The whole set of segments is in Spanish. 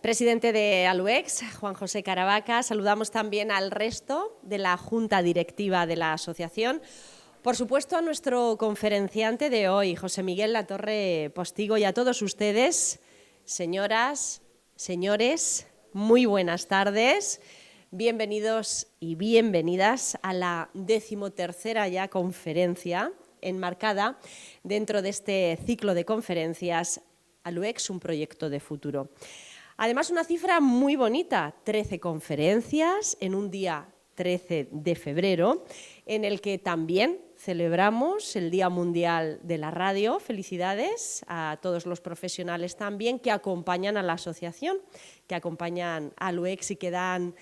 Presidente de Aluex, Juan José Caravaca. Saludamos también al resto de la Junta Directiva de la asociación. Por supuesto, a nuestro conferenciante de hoy, José Miguel Latorre Postigo, y a todos ustedes, señoras, señores, muy buenas tardes. Bienvenidos y bienvenidas a la 13ª ya conferencia enmarcada dentro de este ciclo de conferencias Aluex, un proyecto de futuro. Además, una cifra muy bonita, 13 conferencias en un día 13 de febrero, en el que también celebramos el Día Mundial de la Radio. Felicidades a todos los profesionales también que acompañan a la asociación, que acompañan a Aluex y que dan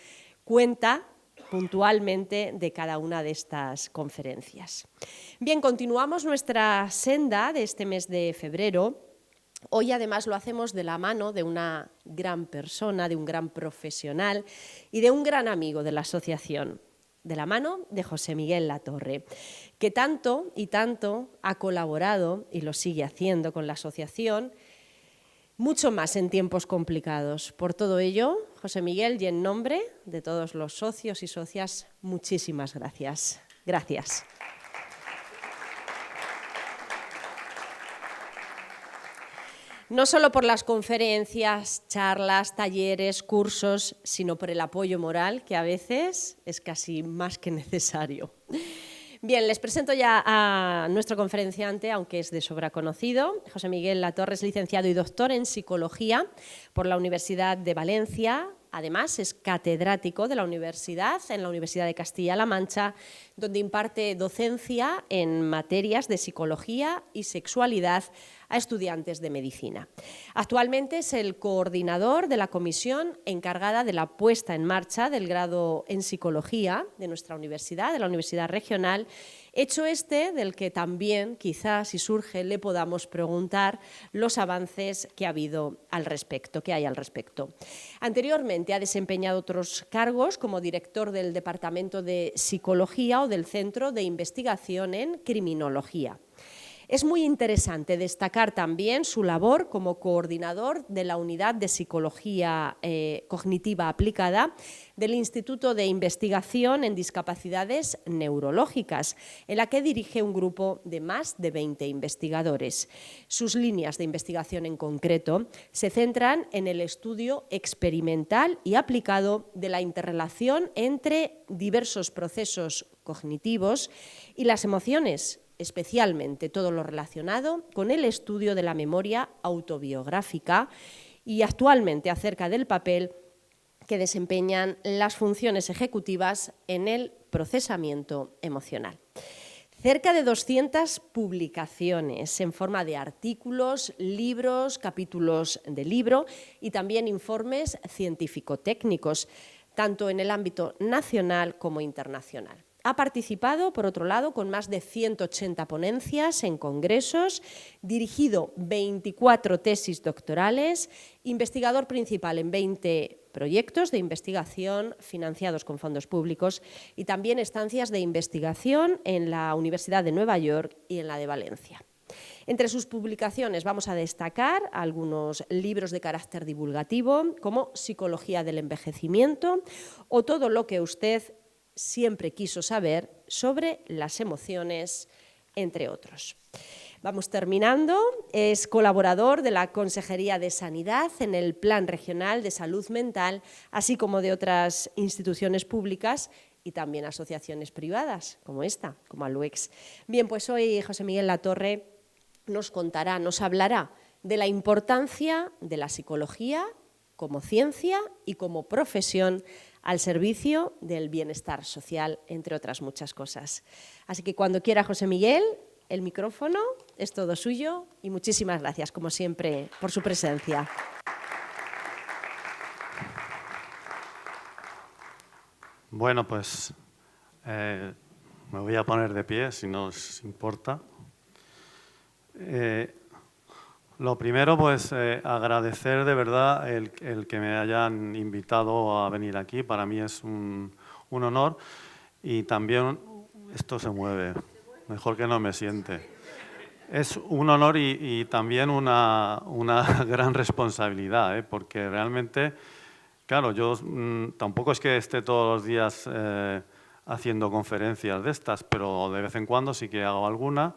cuenta puntualmente de cada una de estas conferencias. Bien, continuamos nuestra senda de este mes de febrero. Hoy además lo hacemos de la mano de una gran persona, de un gran profesional y de un gran amigo de la asociación, de la mano de José Miguel Latorre, que tanto y tanto ha colaborado y lo sigue haciendo con la asociación, mucho más en tiempos complicados. Por todo ello, José Miguel, y en nombre de todos los socios y socias, muchísimas gracias. Gracias. No solo por las conferencias, charlas, talleres, cursos, sino por el apoyo moral, que a veces es casi más que necesario. Bien, les presento ya a nuestro conferenciante, aunque es de sobra conocido. José Miguel Latorre es licenciado y doctor en Psicología por la Universidad de Valencia. Además, es catedrático de la universidad, en la Universidad de Castilla-La Mancha, donde imparte docencia en materias de psicología y sexualidad a estudiantes de medicina. Actualmente es el coordinador de la comisión encargada de la puesta en marcha del grado en psicología de nuestra universidad, de la Universidad Regional, hecho este del que también, quizás si surge, le podamos preguntar los avances que ha habido al respecto, que hay al respecto. Anteriormente ha desempeñado otros cargos como director del Departamento de Psicología o del Centro de Investigación en Criminología. Es muy interesante destacar también su labor como coordinador de la Unidad de Psicología Cognitiva Aplicada del Instituto de Investigación en Discapacidades Neurológicas, en la que dirige un grupo de más de 20 investigadores. Sus líneas de investigación en concreto se centran en el estudio experimental y aplicado de la interrelación entre diversos procesos cognitivos y las emociones, especialmente todo lo relacionado con el estudio de la memoria autobiográfica y actualmente acerca del papel que desempeñan las funciones ejecutivas en el procesamiento emocional. Cerca de 200 publicaciones en forma de artículos, libros, capítulos de libro y también informes científico-técnicos, tanto en el ámbito nacional como internacional. Ha participado, por otro lado, con más de 180 ponencias en congresos, dirigido 24 tesis doctorales, investigador principal en 20 proyectos de investigación financiados con fondos públicos y también estancias de investigación en la Universidad de Nueva York y en la de Valencia. Entre sus publicaciones vamos a destacar algunos libros de carácter divulgativo, como Psicología del envejecimiento o Todo lo que usted siempre quiso saber sobre las emociones, entre otros. Vamos terminando. Es colaborador de la Consejería de Sanidad en el Plan Regional de Salud Mental, así como de otras instituciones públicas y también asociaciones privadas, como esta, como Aluex. Bien, pues hoy José Miguel Latorre nos contará, nos hablará de la importancia de la psicología como ciencia y como profesión al servicio del bienestar social, entre otras muchas cosas. Así que cuando quiera, José Miguel, el micrófono es todo suyo y muchísimas gracias, como siempre, por su presencia. Bueno, pues me voy a poner de pie, si no os importa. Lo primero, pues agradecer de verdad el que me hayan invitado a venir aquí. Para mí es un honor y también esto se mueve, mejor que no me siente. Es un honor y también una gran responsabilidad, porque realmente, claro, yo tampoco es que esté todos los días haciendo conferencias de estas, pero de vez en cuando sí que hago alguna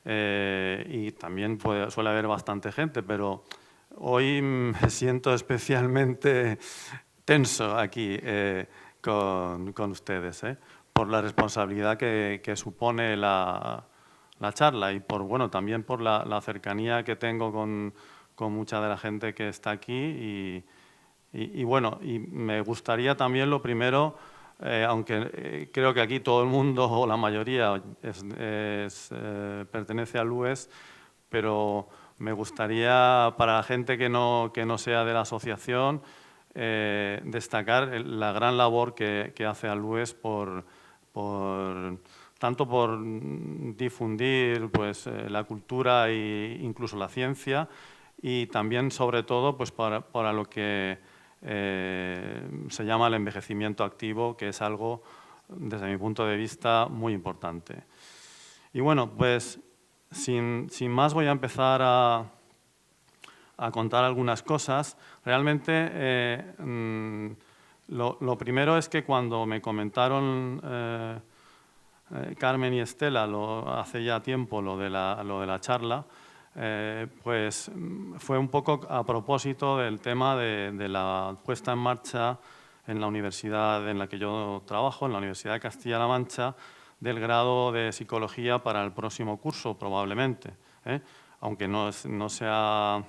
y también suele haber bastante gente, pero hoy me siento especialmente tenso aquí con ustedes, por la responsabilidad que supone la charla y también por la cercanía que tengo con mucha de la gente que está aquí y me gustaría también lo primero, aunque creo que aquí todo el mundo o la mayoría pertenece al UES, pero me gustaría para la gente que no sea de la asociación destacar la gran labor que hace al UES tanto por difundir pues, la cultura e incluso la ciencia y también, sobre todo, pues, para lo que se llama el envejecimiento activo, que es algo, desde mi punto de vista, muy importante. Y bueno, pues sin más voy a empezar a contar algunas cosas. Realmente, lo primero es que cuando me comentaron Carmen y Estela hace ya tiempo lo de la charla, pues fue un poco a propósito del tema de la puesta en marcha en la universidad en la que yo trabajo, en la Universidad de Castilla-La Mancha, del grado de Psicología para el próximo curso, probablemente, aunque no se han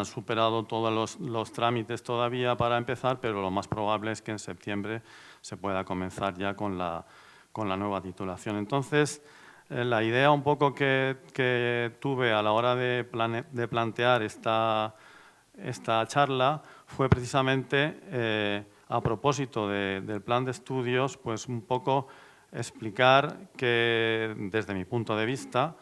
superado todos los trámites todavía para empezar, pero lo más probable es que en septiembre se pueda comenzar ya con la nueva titulación. Entonces, la idea un poco que tuve a la hora de plantear esta charla fue precisamente a propósito del plan de estudios, pues un poco explicar que desde mi punto de vista,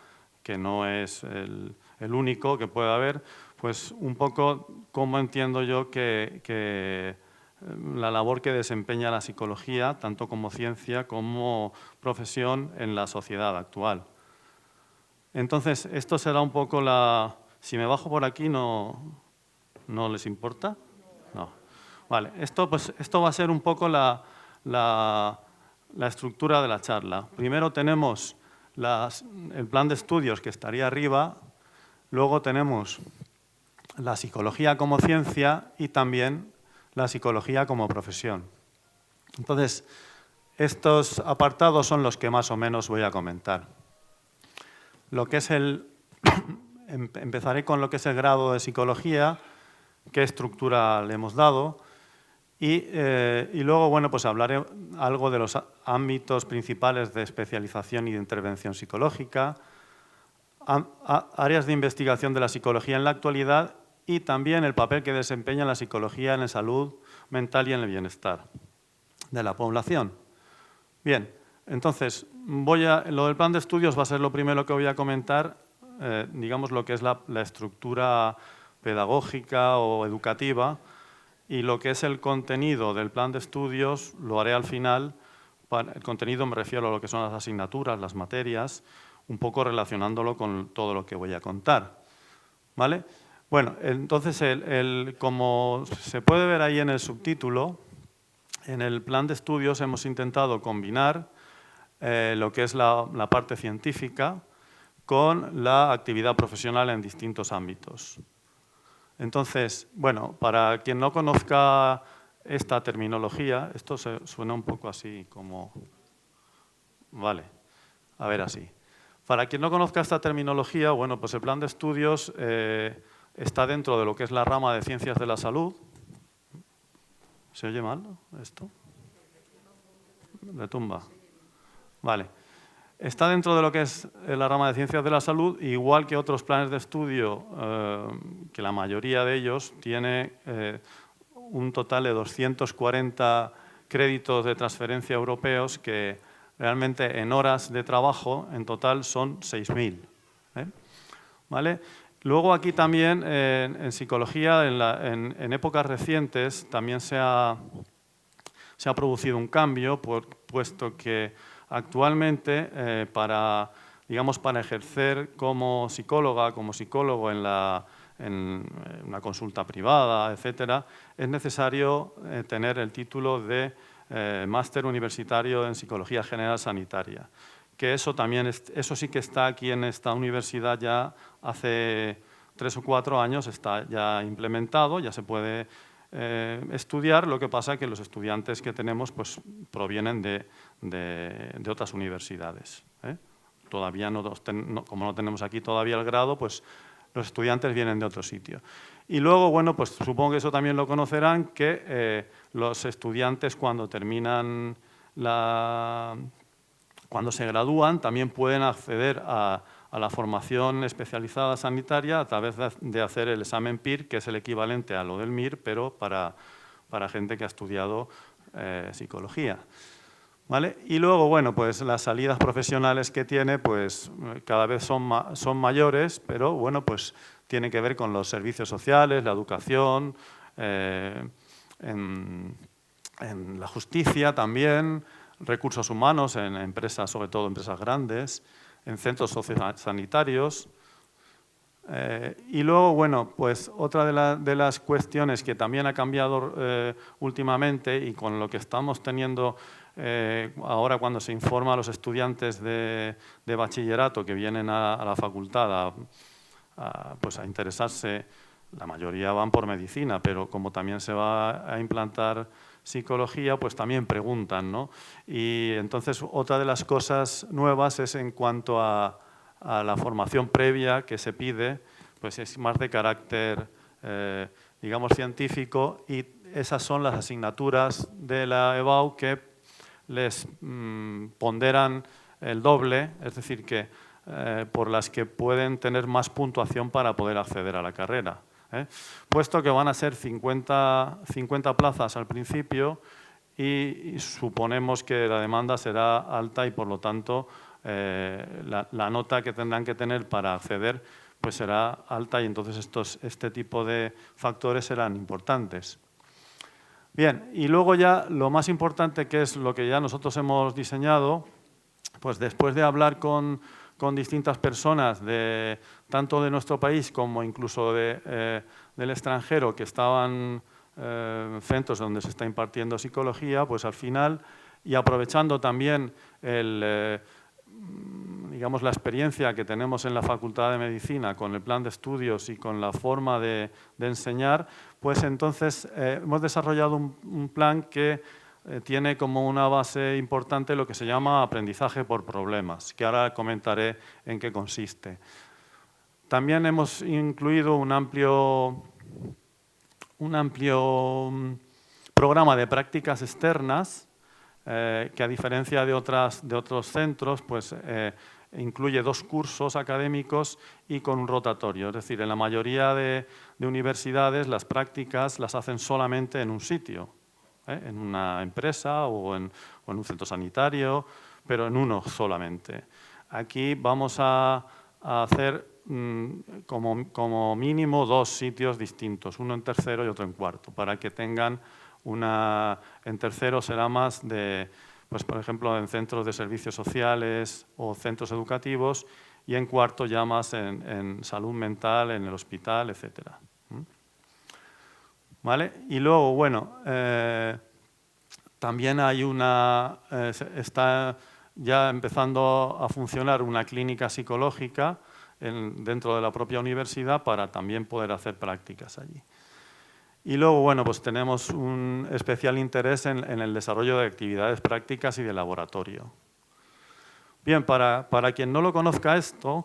que no es el único que puede haber, pues un poco cómo entiendo yo que la labor que desempeña la psicología, tanto como ciencia como profesión en la sociedad actual. Entonces, esto será un poco Si me bajo por aquí, ¿no les importa? No. Vale, esto va a ser un poco la estructura de la charla. Primero tenemos el plan de estudios que estaría arriba, luego tenemos la psicología como ciencia y también la psicología como profesión. Entonces, estos apartados son los que más o menos voy a comentar. Lo que es empezaré con lo que es el grado de psicología, qué estructura le hemos dado, y luego, bueno, pues hablaré algo de los ámbitos principales de especialización y de intervención psicológica, áreas de investigación de la psicología en la actualidad y también el papel que desempeña la psicología en la salud mental y en el bienestar de la población. Bien, entonces, lo del plan de estudios va a ser lo primero que voy a comentar, digamos lo que es la estructura pedagógica o educativa, y lo que es el contenido del plan de estudios lo haré al final. El contenido me refiero a lo que son las asignaturas, las materias, un poco relacionándolo con todo lo que voy a contar, ¿vale? Bueno, entonces, como se puede ver ahí en el subtítulo, en el plan de estudios hemos intentado combinar lo que es la parte científica con la actividad profesional en distintos ámbitos. Entonces, bueno, para quien no conozca esta terminología, esto suena un poco así como... Vale, a ver así. Para quien no conozca esta terminología, bueno, pues el plan de estudios está dentro de lo que es la rama de ciencias de la salud. ¿Se oye mal esto? Retumba. Vale. Está dentro de lo que es la rama de ciencias de la salud, igual que otros planes de estudio, que la mayoría de ellos tiene un total de 240 créditos de transferencia europeos que realmente en horas de trabajo en total son 6.000. ¿Vale? Luego aquí también en psicología, en épocas recientes, también se ha producido un cambio, puesto que actualmente para digamos, para ejercer como psicóloga, como psicólogo en una consulta privada, etcétera, es necesario tener el título de máster universitario en Psicología General Sanitaria, que eso sí que está aquí en esta universidad ya hace 3 o 4 años, está ya implementado, ya se puede estudiar. Lo que pasa es que los estudiantes que tenemos pues, provienen de otras universidades. Todavía como no tenemos aquí todavía el grado, pues los estudiantes vienen de otro sitio. Y luego, bueno, pues supongo que eso también lo conocerán, que los estudiantes cuando terminan cuando se gradúan también pueden acceder a la formación especializada sanitaria a través de hacer el examen PIR, que es el equivalente a lo del MIR, pero para gente que ha estudiado psicología. ¿Vale? Y luego, bueno, pues las salidas profesionales que tiene, pues cada vez son mayores, pero bueno, pues tiene que ver con los servicios sociales, la educación, en la justicia también, recursos humanos en empresas, sobre todo empresas grandes, en centros sociosanitarios. Y luego, bueno, pues otra de las cuestiones que también ha cambiado últimamente y con lo que estamos teniendo ahora cuando se informa a los estudiantes de bachillerato que vienen a la facultad pues a interesarse, la mayoría van por medicina, pero como también se va a implantar psicología, pues también preguntan, ¿no? Y entonces otra de las cosas nuevas es en cuanto a la formación previa que se pide, pues es más de carácter, digamos, científico, y esas son las asignaturas de la EBAU que les ponderan el doble, es decir, que por las que pueden tener más puntuación para poder acceder a la carrera. Puesto que van a ser 50 plazas al principio y suponemos que la demanda será alta y por lo tanto la nota que tendrán que tener para acceder pues será alta y entonces este tipo de factores serán importantes. Bien, y luego ya lo más importante, que es lo que ya nosotros hemos diseñado, pues después de hablar con distintas personas, tanto de nuestro país como incluso del extranjero, que estaban en centros donde se está impartiendo psicología, pues al final, y aprovechando también digamos, la experiencia que tenemos en la Facultad de Medicina con el plan de estudios y con la forma de enseñar, pues entonces hemos desarrollado un plan que tiene como una base importante lo que se llama aprendizaje por problemas, que ahora comentaré en qué consiste. También hemos incluido un amplio programa de prácticas externas que a diferencia de otros centros, pues incluye 2 cursos académicos y con un rotatorio. Es decir, en la mayoría de universidades las prácticas las hacen solamente en un sitio, en una empresa o en un centro sanitario, pero en uno solamente. Aquí vamos a hacer como mínimo 2 sitios distintos, uno en tercero y otro en cuarto, para que tengan en tercero será más pues por ejemplo, en centros de servicios sociales o centros educativos, y en cuarto ya más en salud mental, en el hospital, etc. ¿Vale? Y luego, bueno, también hay está ya empezando a funcionar una clínica psicológica dentro de la propia universidad para también poder hacer prácticas allí. Y luego, bueno, pues tenemos un especial interés en el desarrollo de actividades prácticas y de laboratorio. Bien, para quien no lo conozca esto,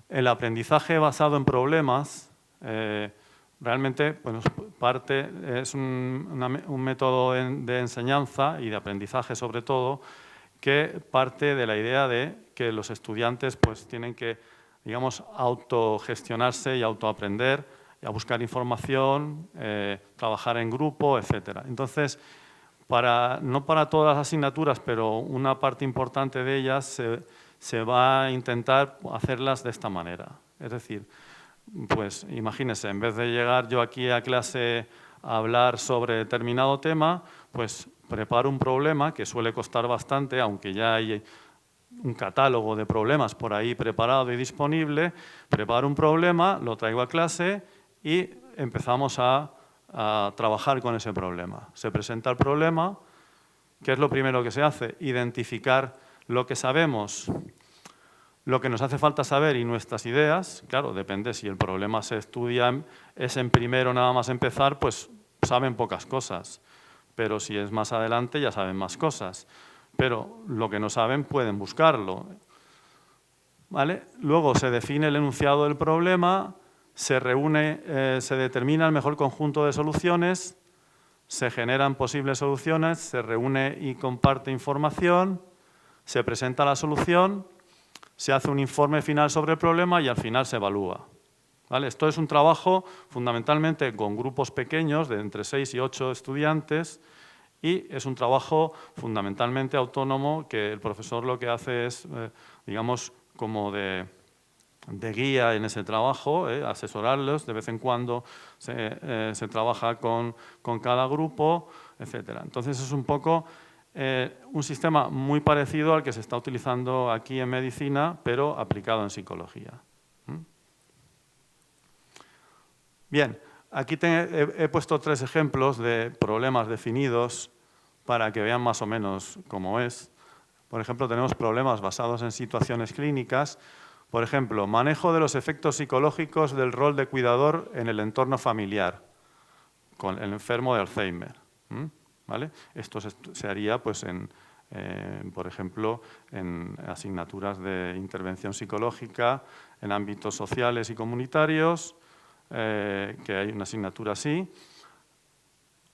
el aprendizaje basado en problemas realmente bueno, es un método de enseñanza y de aprendizaje sobre todo, que parte de la idea de que los estudiantes pues, tienen que, digamos, autogestionarse y autoaprender, a buscar información, trabajar en grupo, etc. Entonces, no para todas las asignaturas, pero una parte importante de ellas se va a intentar hacerlas de esta manera. Es decir, pues imagínense, en vez de llegar yo aquí a clase a hablar sobre determinado tema, pues preparo un problema que suele costar bastante, aunque ya hay un catálogo de problemas por ahí preparado y disponible, preparo un problema, lo traigo a clase y empezamos a trabajar con ese problema. Se presenta el problema. ¿Qué es lo primero que se hace? Identificar lo que sabemos, lo que nos hace falta saber y nuestras ideas. Claro, depende si el problema se estudia, es en primero nada más empezar, pues saben pocas cosas. Pero si es más adelante ya saben más cosas. Pero lo que no saben pueden buscarlo, ¿vale? Luego se define el enunciado del problema, se reúne, se determina el mejor conjunto de soluciones, se generan posibles soluciones, se reúne y comparte información, se presenta la solución, se hace un informe final sobre el problema y al final se evalúa, ¿vale? Esto es un trabajo fundamentalmente con grupos pequeños de entre 6 y 8 estudiantes y es un trabajo fundamentalmente autónomo que el profesor lo que hace es, digamos, como de guía en ese trabajo, asesorarlos, de vez en cuando se trabaja con cada grupo, etc. Entonces es un poco un sistema muy parecido al que se está utilizando aquí en medicina, pero aplicado en psicología. Bien, aquí he puesto 3 ejemplos de problemas definidos para que vean más o menos cómo es. Por ejemplo, tenemos problemas basados en situaciones clínicas. Por ejemplo, manejo de los efectos psicológicos del rol de cuidador en el entorno familiar, con el enfermo de Alzheimer, ¿vale? Esto se haría, pues, por ejemplo, en asignaturas de intervención psicológica, en ámbitos sociales y comunitarios, que hay una asignatura así,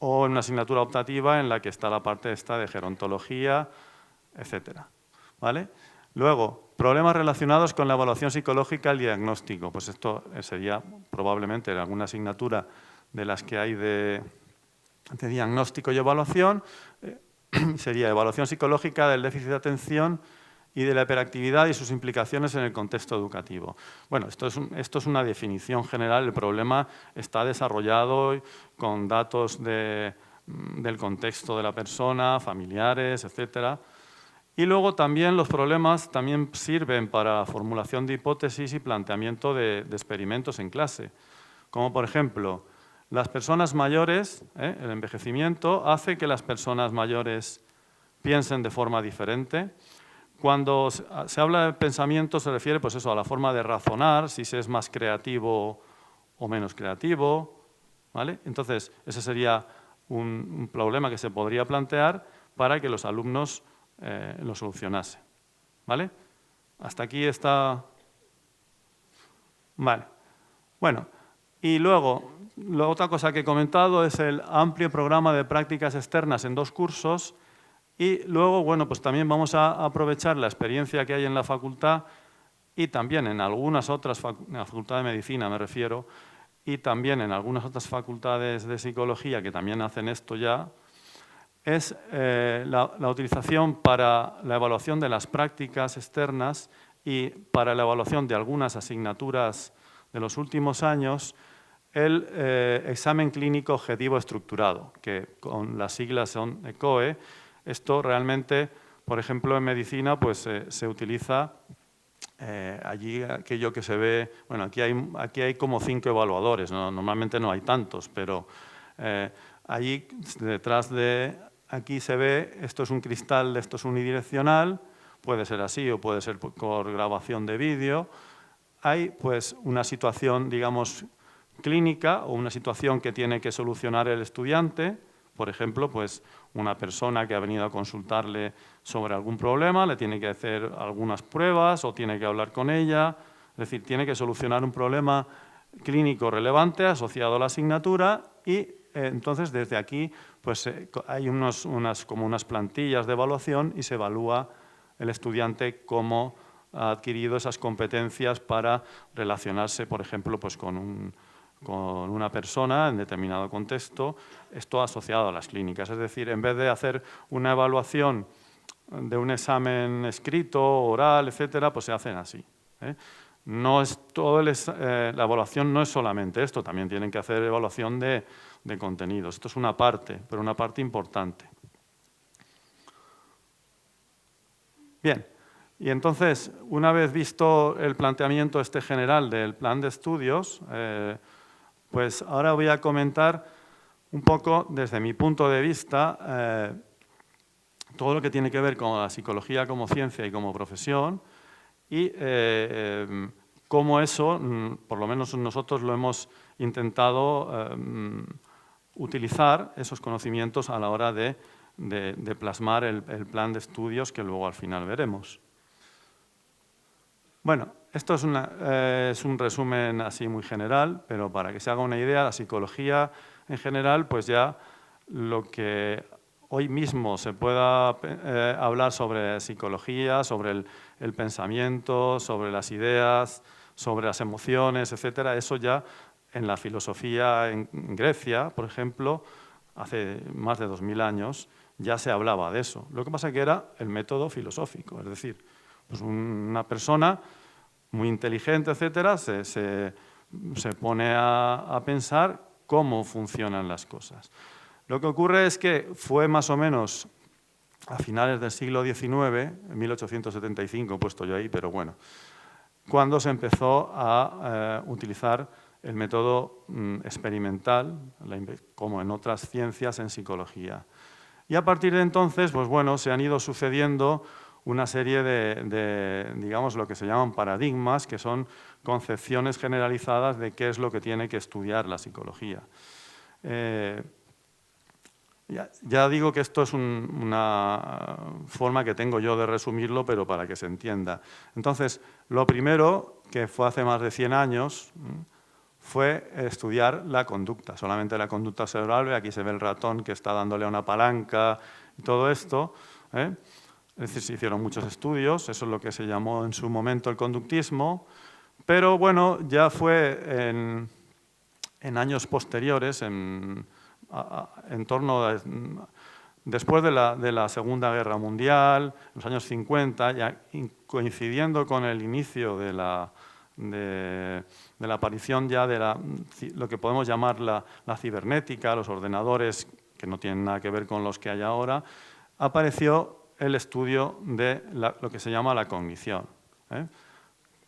o en una asignatura optativa en la que está la parte esta de gerontología, etcétera, ¿vale? Luego, problemas relacionados con la evaluación psicológica y el diagnóstico. Pues esto sería probablemente en alguna asignatura de las que hay de diagnóstico y evaluación. Sería evaluación psicológica del déficit de atención y de la hiperactividad y sus implicaciones en el contexto educativo. Bueno, esto es una definición general. El problema está desarrollado con datos del contexto de la persona, familiares, etcétera. Y luego también los problemas también sirven para formulación de hipótesis y planteamiento de experimentos en clase. Como por ejemplo, las personas mayores, el envejecimiento hace que las personas mayores piensen de forma diferente. Cuando se habla de pensamiento se refiere, pues eso, a la forma de razonar, si se es más creativo o menos creativo, ¿vale? Entonces, ese sería un problema que se podría plantear para que los alumnos lo solucionase, ¿vale? Hasta aquí está. Vale. Bueno, y luego, la otra cosa que he comentado es el amplio programa de prácticas externas en 2 cursos y luego, bueno, pues también vamos a aprovechar la experiencia que hay en la facultad y también en algunas otras, en la Facultad de Medicina me refiero, y también en algunas otras facultades de psicología que también hacen esto ya, es la utilización para la evaluación de las prácticas externas y para la evaluación de algunas asignaturas de los últimos años, el examen clínico objetivo estructurado, que con las siglas son ECOE. Esto realmente, por ejemplo, en medicina pues, se utiliza allí aquello que se ve. Bueno, aquí hay como 5 evaluadores, ¿no? Normalmente no hay tantos, pero allí detrás de. Aquí se ve, esto es un cristal, esto es unidireccional, puede ser así o puede ser por grabación de vídeo. Hay pues una situación, digamos, clínica o una situación que tiene que solucionar el estudiante. Por ejemplo, pues una persona que ha venido a consultarle sobre algún problema, le tiene que hacer algunas pruebas o tiene que hablar con ella. Es decir, tiene que solucionar un problema clínico relevante asociado a la asignatura y entonces desde aquí pues, hay como unas plantillas de evaluación y se evalúa el estudiante cómo ha adquirido esas competencias para relacionarse, por ejemplo, pues, con una persona en determinado contexto, esto asociado a las clínicas. Es decir, en vez de hacer una evaluación de un examen escrito, oral, etcétera, pues se hacen así. No es la evaluación no es solamente esto, también tienen que hacer evaluación de contenidos. Esto es una parte, pero una parte importante. Bien, Y entonces, una vez visto el planteamiento general del plan de estudios, pues ahora voy a comentar un poco, desde mi punto de vista, todo lo que tiene que ver con la psicología como ciencia y como profesión, y cómo eso, por lo menos nosotros lo hemos intentado utilizar, esos conocimientos a la hora de plasmar el plan de estudios que luego al final veremos. Bueno, esto es un resumen así muy general, pero para que se haga una idea, la psicología en general, pues ya lo que hoy mismo se pueda hablar sobre psicología, sobre el pensamiento, sobre las ideas, sobre las emociones, etcétera, eso ya en la filosofía en Grecia, por ejemplo, hace más de 2000 años, ya se hablaba de eso. Lo que pasa que era el método filosófico, es decir, pues una persona muy inteligente, etcétera, se pone a pensar cómo funcionan las cosas. Lo que ocurre es que fue más o menos a finales del siglo XIX, en 1875 he puesto yo ahí, pero bueno, cuando se empezó a utilizar el método experimental, como en otras ciencias, en psicología. Y a partir de entonces, pues bueno, se han ido sucediendo una serie de, digamos, lo que se llaman paradigmas, que son concepciones generalizadas de qué es lo que tiene que estudiar la psicología. Ya digo que esto es una forma que tengo yo de resumirlo, pero para que se entienda. Entonces, lo primero, que fue hace más de 100 años, fue estudiar la conducta, solamente la conducta cerebral. Aquí se ve el ratón que está dándole a una palanca y todo esto. Es decir, se hicieron muchos estudios, eso es lo que se llamó en su momento el conductismo, pero bueno, ya fue en años posteriores, en torno a, después de la Segunda Guerra Mundial, en los años 50, ya coincidiendo con el inicio de la aparición ya de lo que podemos llamar la cibernética, los ordenadores que no tienen nada que ver con los que hay ahora, apareció el estudio de lo que se llama la cognición,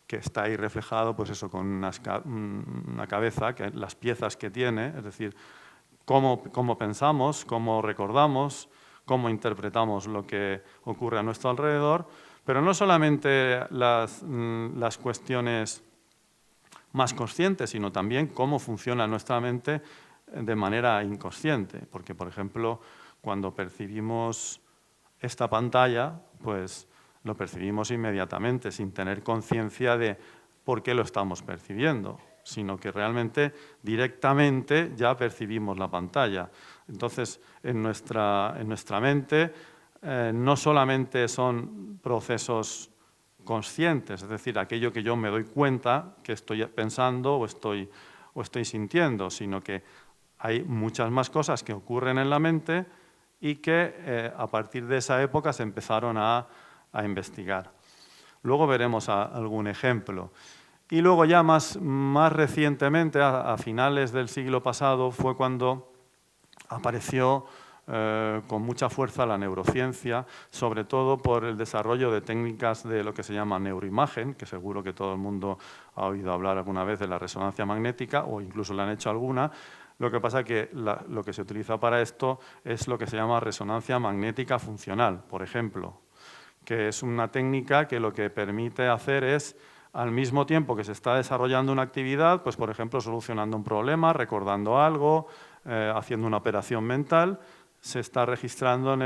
que está ahí reflejado, pues eso, con una cabeza, las piezas que tiene, es decir, cómo pensamos, cómo recordamos, cómo interpretamos lo que ocurre a nuestro alrededor, pero no solamente las cuestiones más conscientes, sino también cómo funciona nuestra mente de manera inconsciente. Porque, por ejemplo, cuando percibimos esta pantalla, pues lo percibimos inmediatamente, sin tener conciencia de por qué lo estamos percibiendo, sino que realmente directamente ya percibimos la pantalla. Entonces, en nuestra mente no solamente son procesos conscientes, es decir, aquello que yo me doy cuenta que estoy pensando o estoy sintiendo, sino que hay muchas más cosas que ocurren en la mente y que a partir de esa época se empezaron a investigar. Luego veremos algún ejemplo. Y luego ya más recientemente, a finales del siglo pasado, fue cuando apareció con mucha fuerza la neurociencia, sobre todo por el desarrollo de técnicas de lo que se llama neuroimagen, que seguro que todo el mundo ha oído hablar alguna vez de la resonancia magnética o incluso le han hecho alguna. Lo que pasa es que lo que se utiliza para esto es lo que se llama resonancia magnética funcional, por ejemplo, que es una técnica que lo que permite hacer es, al mismo tiempo que se está desarrollando una actividad, pues por ejemplo solucionando un problema, recordando algo, haciendo una operación mental, se está registrando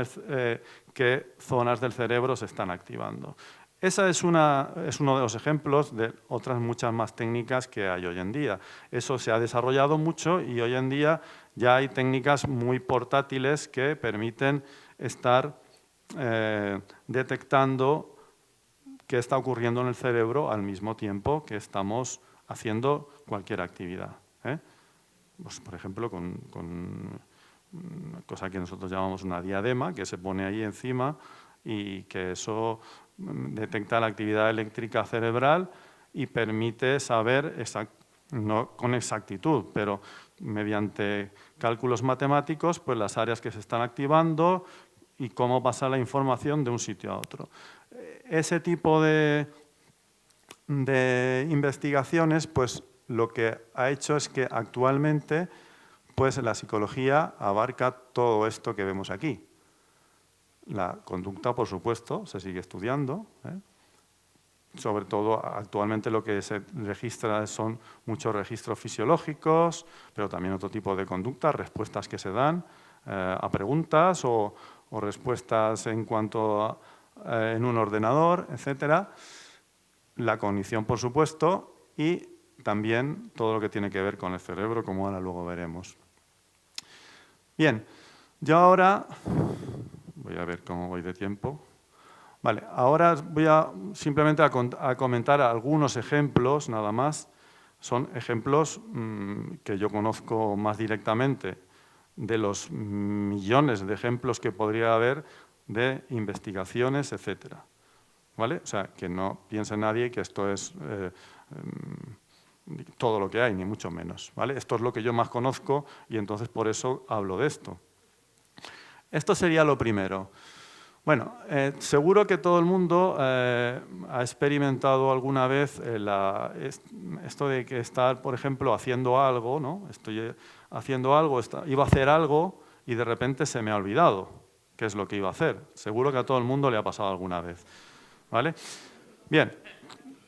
qué zonas del cerebro se están activando. Esa es uno de los ejemplos de otras muchas más técnicas que hay hoy en día. Eso se ha desarrollado mucho y hoy en día ya hay técnicas muy portátiles que permiten estar detectando qué está ocurriendo en el cerebro al mismo tiempo que estamos haciendo cualquier actividad. Pues, por ejemplo, con una cosa que nosotros llamamos una diadema, que se pone ahí encima y que eso detecta la actividad eléctrica cerebral y permite saber, no con exactitud, pero mediante cálculos matemáticos, pues las áreas que se están activando y cómo pasa la información de un sitio a otro. ese tipo de investigaciones, pues lo que ha hecho es que actualmente pues, la psicología abarca todo esto que vemos aquí. La conducta, por supuesto, se sigue estudiando. Sobre todo, actualmente lo que se registra son muchos registros fisiológicos, pero también otro tipo de conductas, respuestas que se dan a preguntas o respuestas en cuanto en un ordenador, etcétera. La cognición, por supuesto, y también todo lo que tiene que ver con el cerebro, como ahora luego veremos. Bien, yo ahora voy a ver cómo voy de tiempo. Vale, ahora voy simplemente a comentar algunos ejemplos, nada más. Son ejemplos que yo conozco más directamente de los millones de ejemplos que podría haber de investigaciones, etcétera. ¿Vale? O sea, que no piense nadie que esto es todo lo que hay, ni mucho menos. ¿Vale? Esto es lo que yo más conozco y entonces por eso hablo de esto. Esto sería lo primero. Bueno, seguro que todo el mundo ha experimentado alguna vez esto de que estar, por ejemplo, haciendo algo, ¿no? Estoy haciendo algo, iba a hacer algo y de repente se me ha olvidado qué es lo que iba a hacer. Seguro que a todo el mundo le ha pasado alguna vez. ¿Vale? Bien,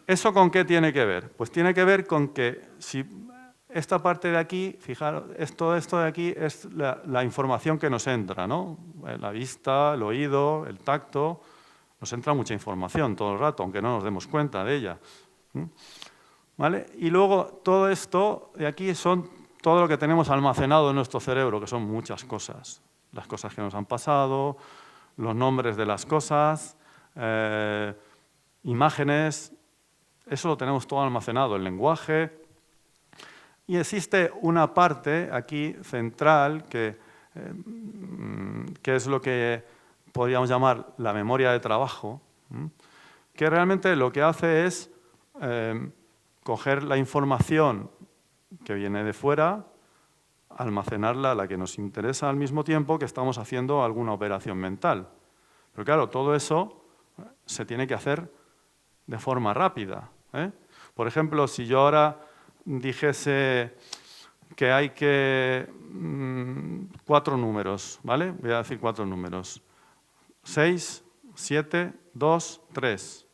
¿eso con qué tiene que ver? Pues tiene que ver con que si esta parte de aquí, fijaros, esto de aquí es la información que nos entra, ¿no? La vista, el oído, el tacto, nos entra mucha información todo el rato, aunque no nos demos cuenta de ella. ¿Vale? Y luego todo esto de aquí son todo lo que tenemos almacenado en nuestro cerebro, que son muchas cosas. Las cosas que nos han pasado, los nombres de las cosas, imágenes, eso lo tenemos todo almacenado, el lenguaje. Y existe una parte aquí central que es lo que podríamos llamar la memoria de trabajo, que realmente lo que hace es coger la información que viene de fuera, almacenarla, la que nos interesa al mismo tiempo que estamos haciendo alguna operación mental. Pero claro, todo eso se tiene que hacer de forma rápida. Por ejemplo, si yo ahora dijese que hay que 4 números, ¿vale? Voy a decir 4 números. 6, 7, 2, 3.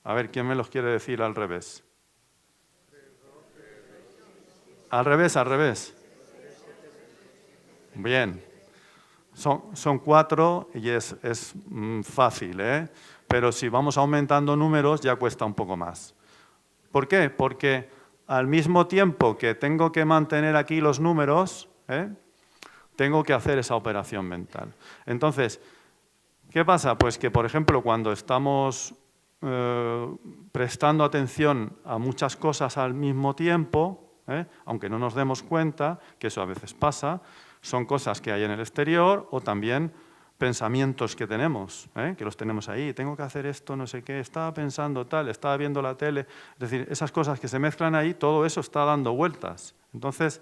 A ver, ¿quién me los quiere decir al revés? Al revés, al revés. Bien. Son 4 y es fácil, ¿eh? Pero si vamos aumentando números ya cuesta un poco más. ¿Por qué? Porque al mismo tiempo que tengo que mantener aquí los números, tengo que hacer esa operación mental. Entonces, ¿qué pasa? Pues que, por ejemplo, cuando estamos prestando atención a muchas cosas al mismo tiempo, aunque no nos demos cuenta, que eso a veces pasa, son cosas que hay en el exterior o también pensamientos que tenemos, que los tenemos ahí. Tengo que hacer esto, no sé qué, estaba pensando tal, estaba viendo la tele. Es decir, esas cosas que se mezclan ahí, todo eso está dando vueltas. Entonces,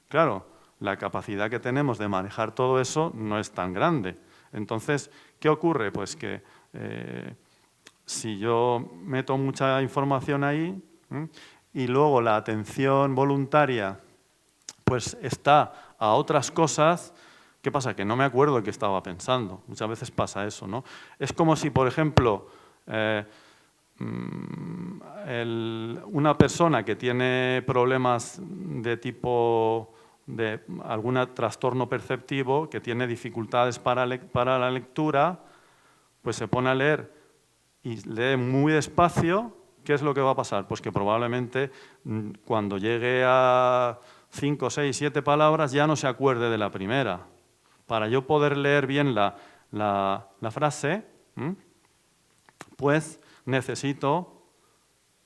claro, la capacidad que tenemos de manejar todo eso no es tan grande. Entonces, ¿qué ocurre? Pues que si yo meto mucha información ahí y luego la atención voluntaria pues está a otras cosas, ¿qué pasa? Que no me acuerdo de qué estaba pensando. Muchas veces pasa eso, ¿no? Es como si, por ejemplo, una persona que tiene problemas de tipo de algún trastorno perceptivo, que tiene dificultades para la lectura, pues se pone a leer y lee muy despacio. ¿Qué es lo que va a pasar? Pues que probablemente cuando llegue a 5, 6, 7 palabras ya no se acuerde de la primera. Para yo poder leer bien la frase, pues necesito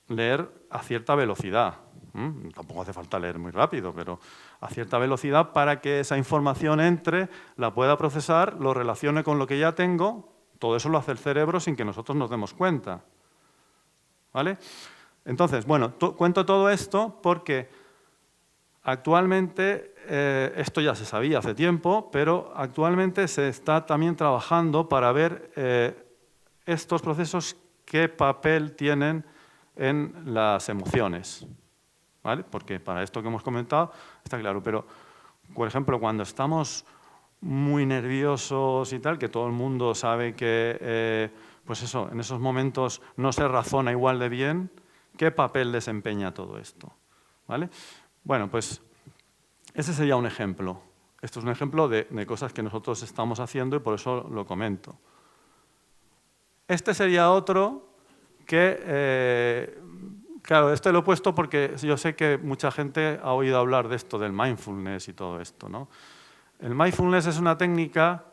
leer a cierta velocidad. Tampoco hace falta leer muy rápido, pero a cierta velocidad para que esa información entre, la pueda procesar, lo relacione con lo que ya tengo. Todo eso lo hace el cerebro sin que nosotros nos demos cuenta. ¿Vale? Entonces, bueno, cuento todo esto porque actualmente, esto ya se sabía hace tiempo, pero actualmente se está también trabajando para ver estos procesos qué papel tienen en las emociones, ¿vale? Porque para esto que hemos comentado está claro, pero, por ejemplo, cuando estamos muy nerviosos y tal, que todo el mundo sabe que, pues eso, en esos momentos no se razona igual de bien, ¿qué papel desempeña todo esto? ¿Vale? Bueno, pues ese sería un ejemplo. Esto es un ejemplo de cosas que nosotros estamos haciendo y por eso lo comento. Este sería otro que, claro, este lo he puesto porque yo sé que mucha gente ha oído hablar de esto, del mindfulness y todo esto, ¿no? El mindfulness es una técnica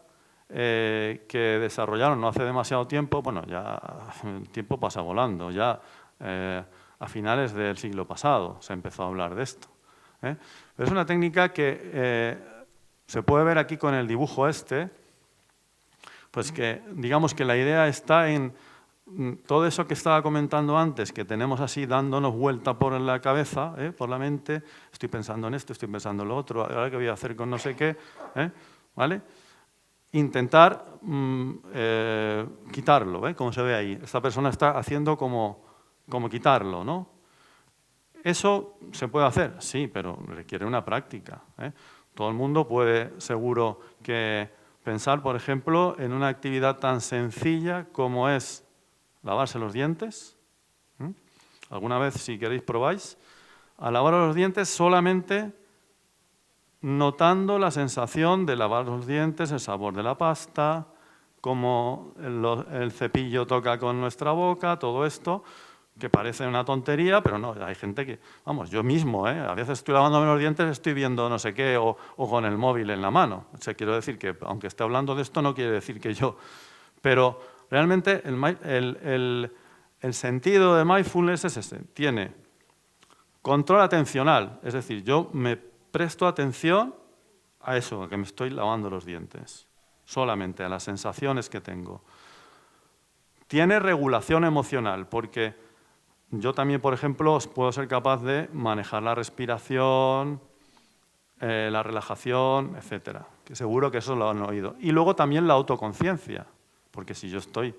que desarrollaron no hace demasiado tiempo, bueno, ya el tiempo pasa volando, ya a finales del siglo pasado se empezó a hablar de esto. Pero es una técnica que se puede ver aquí con el dibujo este, pues que digamos que la idea está en todo eso que estaba comentando antes, que tenemos así dándonos vuelta por la cabeza, por la mente, estoy pensando en esto, estoy pensando en lo otro, ahora qué voy a hacer con no sé qué, ¿vale? Intentar quitarlo, como se ve ahí. Esta persona está haciendo como quitarlo, ¿no? ¿Eso se puede hacer? Sí, pero requiere una práctica. Todo el mundo puede, seguro, que pensar, por ejemplo, en una actividad tan sencilla como es lavarse los dientes. Alguna vez, si queréis, probáis a lavar los dientes solamente notando la sensación de lavar los dientes, el sabor de la pasta, cómo el cepillo toca con nuestra boca, todo esto, que parece una tontería, pero no, hay gente que, vamos, yo mismo, a veces estoy lavándome los dientes, estoy viendo no sé qué, o con el móvil en la mano. O sea, quiero decir que, aunque esté hablando de esto, no quiere decir que yo... Pero realmente el sentido de mindfulness es ese, tiene control atencional, es decir, yo me presto atención a eso, a que me estoy lavando los dientes, solamente a las sensaciones que tengo. Tiene regulación emocional, porque yo también, por ejemplo, puedo ser capaz de manejar la respiración, la relajación, etcétera, que seguro que eso lo han oído. Y luego también la autoconciencia, porque si yo estoy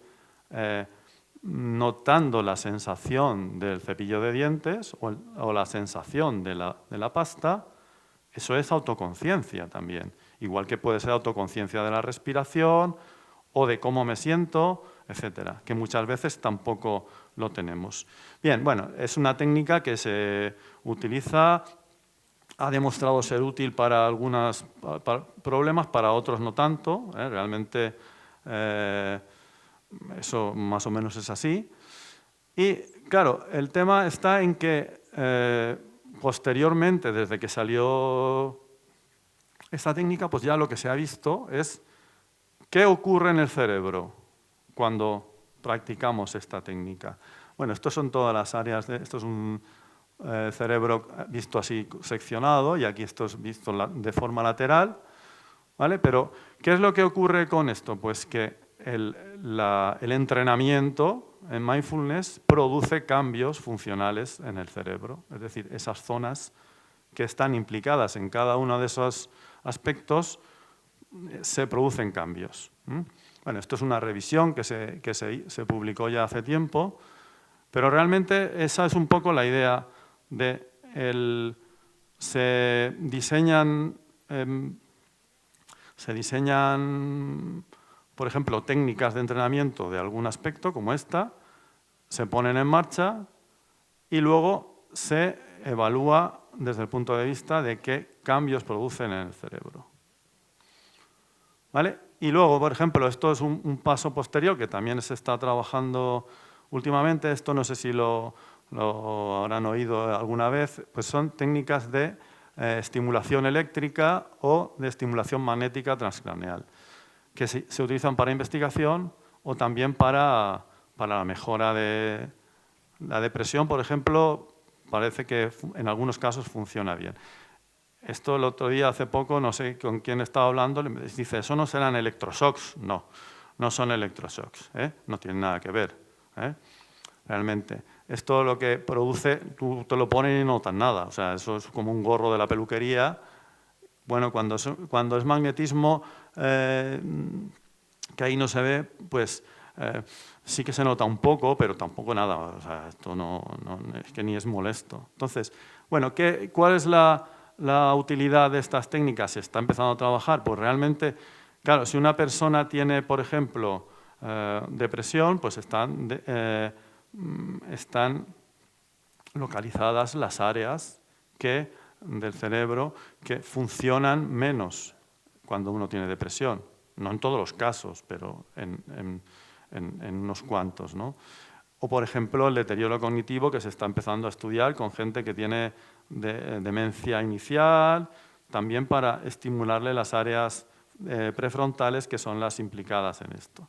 notando la sensación del cepillo de dientes o la sensación de la pasta, eso es autoconciencia también. Igual que puede ser autoconciencia de la respiración o de cómo me siento, etcétera, que muchas veces tampoco lo tenemos. Bien, bueno, es una técnica que se utiliza, ha demostrado ser útil para algunos problemas, para otros no tanto. Realmente eso más o menos es así. Y claro, el tema está en que posteriormente, desde que salió esta técnica, pues ya lo que se ha visto es qué ocurre en el cerebro cuando practicamos esta técnica. Bueno, estas son todas las áreas, esto es un cerebro visto así seccionado y aquí esto es visto de forma lateral, ¿vale? Pero, ¿qué es lo que ocurre con esto? Pues que el entrenamiento en mindfulness produce cambios funcionales en el cerebro, es decir, esas zonas que están implicadas en cada uno de esos aspectos se producen cambios. Bueno, esto es una revisión que se publicó ya hace tiempo, pero realmente esa es un poco la idea de se diseñan, por ejemplo, técnicas de entrenamiento de algún aspecto, como esta, se ponen en marcha y luego se evalúa desde el punto de vista de qué cambios producen en el cerebro. ¿Vale? Y luego, por ejemplo, esto es un paso posterior que también se está trabajando últimamente. Esto no sé si lo habrán oído alguna vez, pues son técnicas de estimulación eléctrica o de estimulación magnética transcraneal, que se utilizan para investigación o también para la mejora de la depresión, por ejemplo, parece que en algunos casos funciona bien. Esto el otro día, hace poco, no sé con quién estaba hablando, me dice, ¿eso no serán electroshocks? No, no son electroshocks, no tienen nada que ver, realmente. Esto lo que produce, tú te lo pones y no notas nada, o sea, eso es como un gorro de la peluquería. Bueno, cuando es magnetismo, que ahí no se ve, pues sí que se nota un poco, pero tampoco nada. O sea, esto es que ni es molesto. Entonces, bueno, ¿cuál es la utilidad de estas técnicas? ¿Se está empezando a trabajar? Pues realmente, claro, si una persona tiene, por ejemplo, depresión, pues están localizadas las áreas del cerebro que funcionan menos cuando uno tiene depresión. No en todos los casos, pero en unos cuantos, ¿no? O, por ejemplo, el deterioro cognitivo que se está empezando a estudiar con gente que tiene demencia inicial, también para estimularle las áreas prefrontales que son las implicadas en esto.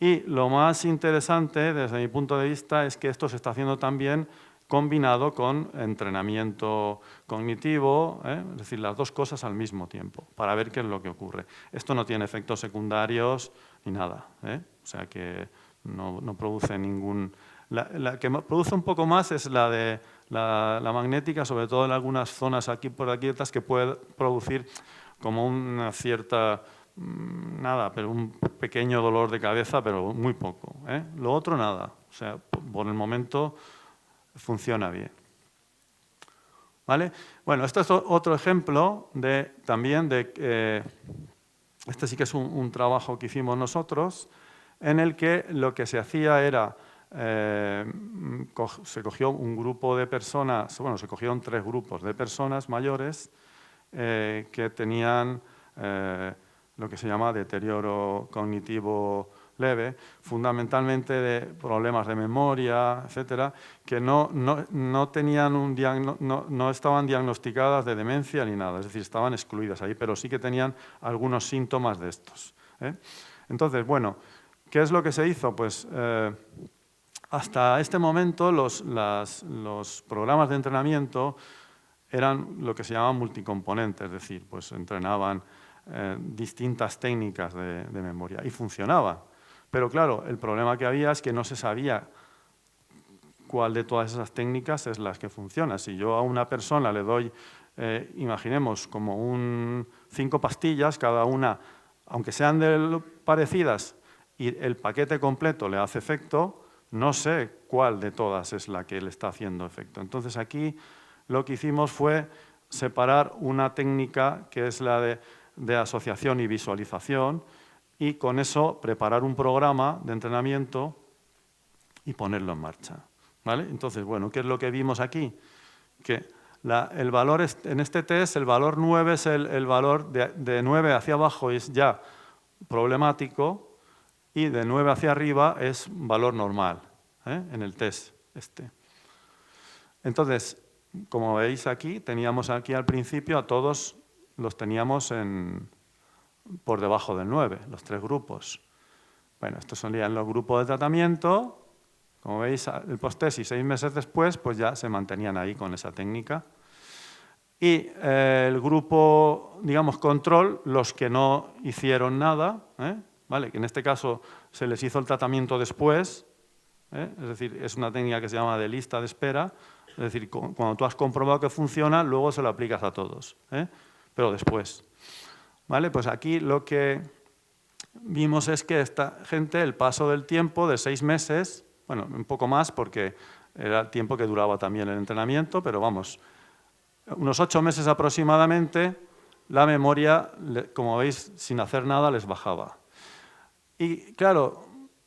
Y lo más interesante, desde mi punto de vista, es que esto se está haciendo también combinado con entrenamiento cognitivo, es decir, las dos cosas al mismo tiempo, para ver qué es lo que ocurre. Esto no tiene efectos secundarios ni nada, o sea que no produce ningún... La que produce un poco más es la de la magnética, sobre todo en algunas zonas aquí por aquí, que puede producir como una cierta... nada, pero un pequeño dolor de cabeza, pero muy poco. Lo otro, nada. O sea, por el momento funciona bien. ¿Vale? Bueno, esto es otro ejemplo también de... este sí que es un trabajo que hicimos nosotros, en el que lo que se hacía era... se cogió un grupo de personas, bueno, se cogieron 3 grupos de personas mayores que tenían lo que se llama deterioro cognitivo leve, fundamentalmente de problemas de memoria, etcétera, que no tenían no estaban diagnosticadas de demencia ni nada, es decir, estaban excluidas ahí, pero sí que tenían algunos síntomas de estos. Entonces, bueno, ¿qué es lo que se hizo? Pues hasta este momento los programas de entrenamiento eran lo que se llama multicomponente, es decir, pues entrenaban distintas técnicas de memoria y funcionaba. Pero claro, el problema que había es que no se sabía cuál de todas esas técnicas es las que funciona. Si yo a una persona le doy, imaginemos, como 5 pastillas, cada una, aunque sean parecidas, y el paquete completo le hace efecto, no sé cuál de todas es la que le está haciendo efecto. Entonces aquí lo que hicimos fue separar una técnica que es la de asociación y visualización y con eso preparar un programa de entrenamiento y ponerlo en marcha. ¿Vale? Entonces, bueno, ¿qué es lo que vimos aquí? Que el valor en este test, el valor 9 es el valor de 9 hacia abajo es ya problemático y de 9 hacia arriba es valor normal en el test este. Entonces, como veis aquí, teníamos aquí al principio a todos, los teníamos por debajo del 9, los 3 grupos. Bueno, estos serían los grupos de tratamiento. Como veis, el post-test y 6 meses después, pues ya se mantenían ahí con esa técnica. Y el grupo, digamos, control, los que no hicieron nada, ¿vale? Que en este caso se les hizo el tratamiento después, es decir, es una técnica que se llama de lista de espera, es decir, cuando tú has comprobado que funciona, luego se lo aplicas a todos, pero después. ¿Vale? Pues aquí lo que vimos es que esta gente, el paso del tiempo de 6 meses, bueno, un poco más porque era el tiempo que duraba también el entrenamiento, pero vamos, unos 8 meses aproximadamente, la memoria, como veis, sin hacer nada les bajaba. Y claro,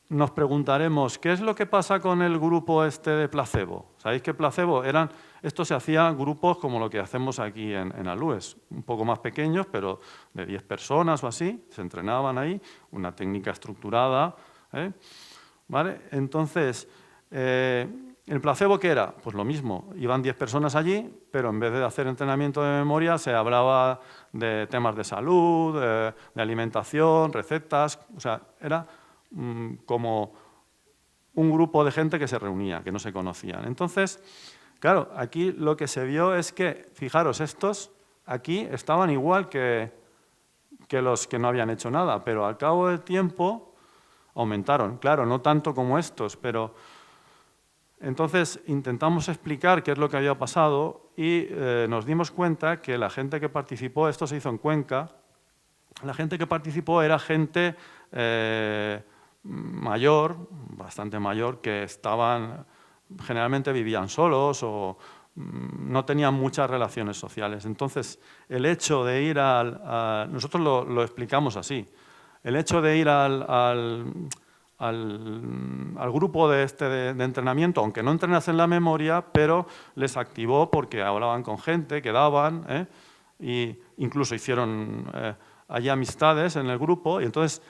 nos preguntaremos, ¿qué es lo que pasa con el grupo este de placebo? ¿Sabéis que placebo esto se hacía grupos como lo que hacemos aquí en ALUES, un poco más pequeños, pero de 10 personas o así, se entrenaban ahí, una técnica estructurada, ¿vale? Entonces, ¿el placebo qué era? Pues lo mismo, iban 10 personas allí, pero en vez de hacer entrenamiento de memoria se hablaba de temas de salud, de alimentación, recetas, o sea, era como un grupo de gente que se reunía, que no se conocían. Entonces, claro, aquí lo que se vio es que, fijaros, estos aquí estaban igual que los que no habían hecho nada, pero al cabo del tiempo aumentaron. Claro, no tanto como estos, pero entonces intentamos explicar qué es lo que había pasado y nos dimos cuenta que la gente que participó, esto se hizo en Cuenca, la gente que participó era gente mayor, bastante mayor, que generalmente vivían solos o no tenían muchas relaciones sociales. Entonces, el hecho de ir nosotros lo explicamos así, el hecho de ir al grupo de entrenamiento, aunque no entrenasen la memoria, pero les activó porque hablaban con gente, quedaban, e incluso hicieron allí amistades en el grupo, y entonces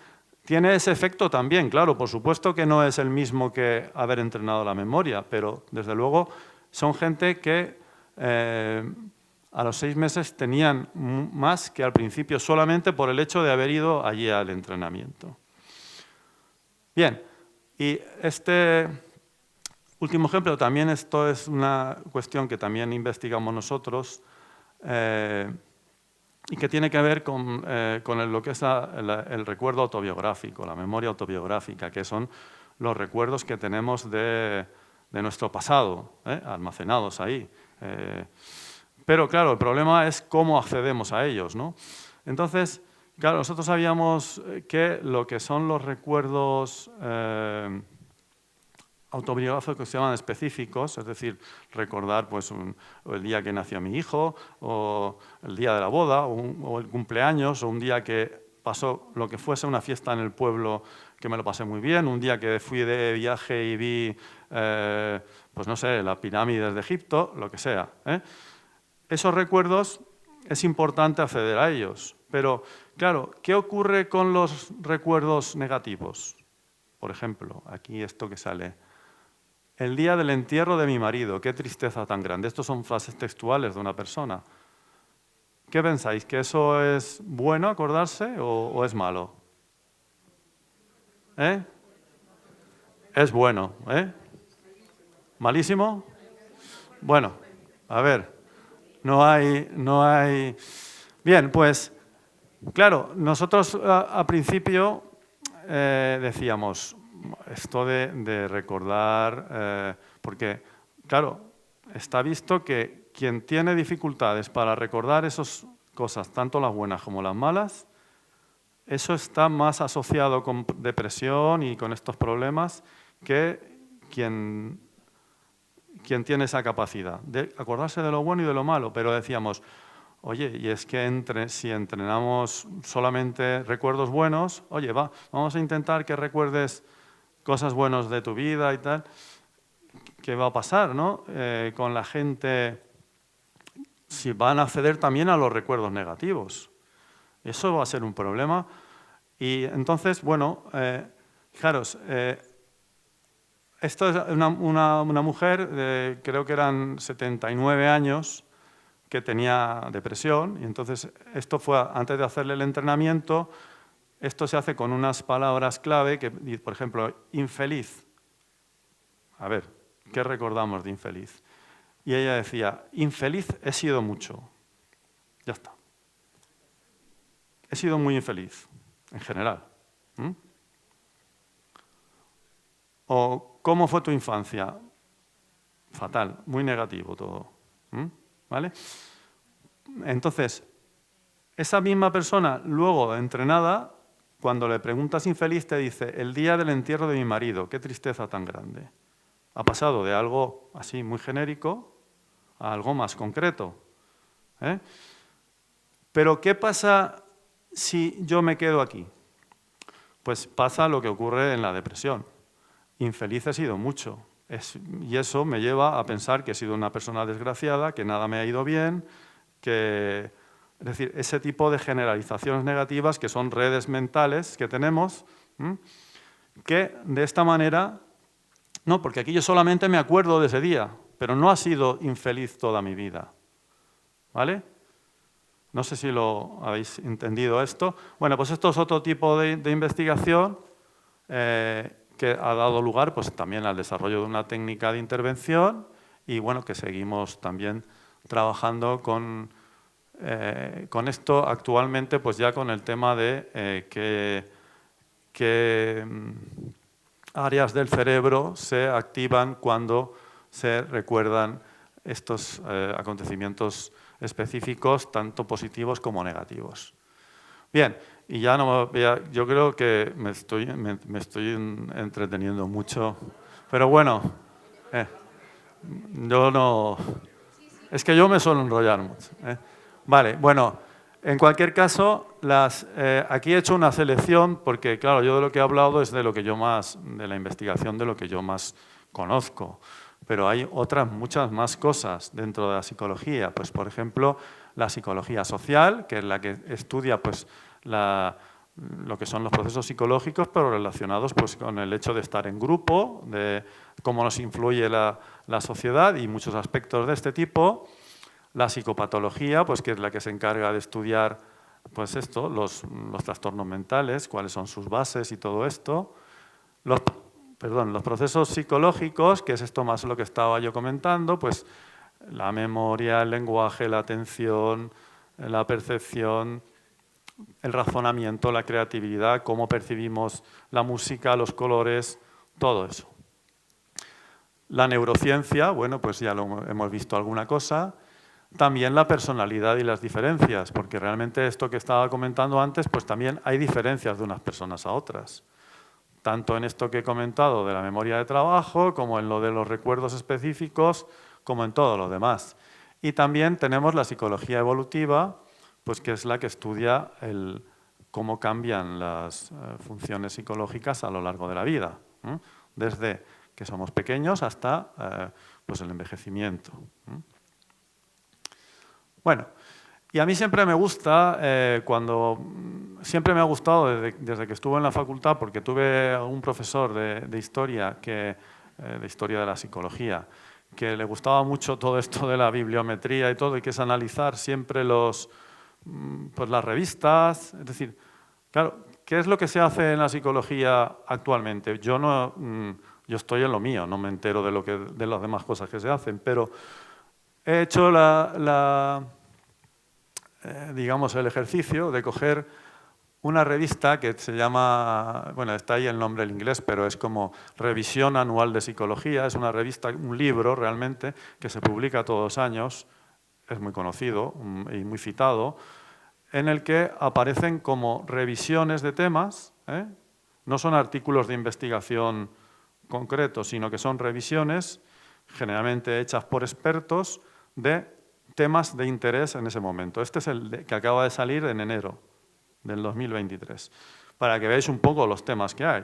tiene ese efecto también, claro, por supuesto que no es el mismo que haber entrenado la memoria, pero desde luego son gente que a los 6 meses tenían más que al principio solamente por el hecho de haber ido allí al entrenamiento. Bien, y este último ejemplo, también esto es una cuestión que también investigamos nosotros y que tiene que ver con lo que es el recuerdo autobiográfico, la memoria autobiográfica, que son los recuerdos que tenemos de nuestro pasado, almacenados ahí. Pero claro, el problema es cómo accedemos a ellos, ¿no? Entonces, claro, nosotros sabíamos que lo que son los recuerdos autobiográficos que se llaman específicos, es decir, recordar pues, el día que nació mi hijo, o el día de la boda, o el cumpleaños, o un día que pasó lo que fuese, una fiesta en el pueblo que me lo pasé muy bien, un día que fui de viaje y vi, pues no sé, las pirámides de Egipto, lo que sea. Esos recuerdos es importante acceder a ellos, pero claro, ¿qué ocurre con los recuerdos negativos? Por ejemplo, aquí esto que sale. El día del entierro de mi marido, qué tristeza tan grande. Estos son frases textuales de una persona. ¿Qué pensáis? ¿Que eso es bueno acordarse o es malo? Es bueno, ¿Malísimo? Bueno, a ver, no hay... Bien, pues, claro, nosotros al principio decíamos, esto de recordar, porque, claro, está visto que quien tiene dificultades para recordar esas cosas, tanto las buenas como las malas, eso está más asociado con depresión y con estos problemas que quien tiene esa capacidad de acordarse de lo bueno y de lo malo. Pero decíamos, oye, y es que si entrenamos solamente recuerdos buenos, oye, vamos a intentar que recuerdes cosas buenas de tu vida y tal. ¿Qué va a pasar, no? Con la gente, si van a acceder también a los recuerdos negativos. Eso va a ser un problema. Y entonces, bueno, fijaros, esto es una mujer, creo que eran 79 años, que tenía depresión, y entonces esto fue antes de hacerle el entrenamiento. Esto se hace con unas palabras clave, que, por ejemplo, infeliz. A ver, ¿qué recordamos de infeliz? Y ella decía, infeliz he sido mucho. Ya está. He sido muy infeliz, en general. O, ¿cómo fue tu infancia? Fatal, muy negativo todo. ¿Vale? Entonces, esa misma persona, luego entrenada, cuando le preguntas infeliz, te dice, el día del entierro de mi marido, qué tristeza tan grande. Ha pasado de algo así muy genérico a algo más concreto. Pero, ¿qué pasa si yo me quedo aquí? Pues pasa lo que ocurre en la depresión. Infeliz he sido mucho. Y eso me lleva a pensar que he sido una persona desgraciada, que nada me ha ido bien, es decir, ese tipo de generalizaciones negativas que son redes mentales que tenemos, que de esta manera, no, porque aquí yo solamente me acuerdo de ese día, pero no ha sido infeliz toda mi vida. ¿Vale? No sé si lo habéis entendido esto. Bueno, pues esto es otro tipo de investigación que ha dado lugar pues, también al desarrollo de una técnica de intervención y bueno, que seguimos también trabajando con esto actualmente, pues ya con el tema de qué áreas del cerebro se activan cuando se recuerdan estos acontecimientos específicos, tanto positivos como negativos. Bien, Y ya no yo creo que me estoy entreteniendo mucho. Pero bueno, yo no... Es que yo me suelo enrollar mucho. Vale, bueno, en cualquier caso, aquí he hecho una selección porque, claro, yo de lo que he hablado es de lo que yo más, de la investigación de lo que yo más conozco. Pero hay otras muchas más cosas dentro de la psicología. Pues, por ejemplo, la psicología social, que es la que estudia pues, lo que son los procesos psicológicos, pero relacionados pues, con el hecho de estar en grupo, de cómo nos influye la sociedad y muchos aspectos de este tipo. La psicopatología, pues, que es la que se encarga de estudiar pues, los trastornos mentales, cuáles son sus bases y todo esto. Los procesos psicológicos, que es esto más lo que estaba yo comentando, pues la memoria, el lenguaje, la atención, la percepción, el razonamiento, la creatividad, cómo percibimos la música, los colores, todo eso. La neurociencia, bueno, pues ya lo hemos visto alguna cosa. También la personalidad y las diferencias, porque realmente esto que estaba comentando antes, pues también hay diferencias de unas personas a otras. Tanto en esto que he comentado de la memoria de trabajo, como en lo de los recuerdos específicos, como en todo lo demás. Y también tenemos la psicología evolutiva, pues que es la que estudia cómo cambian las funciones psicológicas a lo largo de la vida, desde que somos pequeños hasta pues el envejecimiento. Bueno, y a mí siempre me gusta, siempre me ha gustado desde que estuve en la facultad, porque tuve un profesor de historia, de historia de la psicología, que le gustaba mucho todo esto de la bibliometría y todo, y que es analizar siempre pues las revistas. Es decir, claro, ¿qué es lo que se hace en la psicología actualmente? Yo estoy en lo mío, no me entero de las demás cosas que se hacen, pero he hecho digamos, el ejercicio de coger una revista que se llama, bueno, está ahí el nombre en inglés, pero es como Revisión Anual de Psicología. Es una revista, un libro realmente, que se publica todos los años, es muy conocido y muy citado, en el que aparecen como revisiones de temas, no son artículos de investigación concretos, sino que son revisiones, generalmente hechas por expertos, de temas de interés en ese momento. Este es el que acaba de salir en enero del 2023, para que veáis un poco los temas que hay.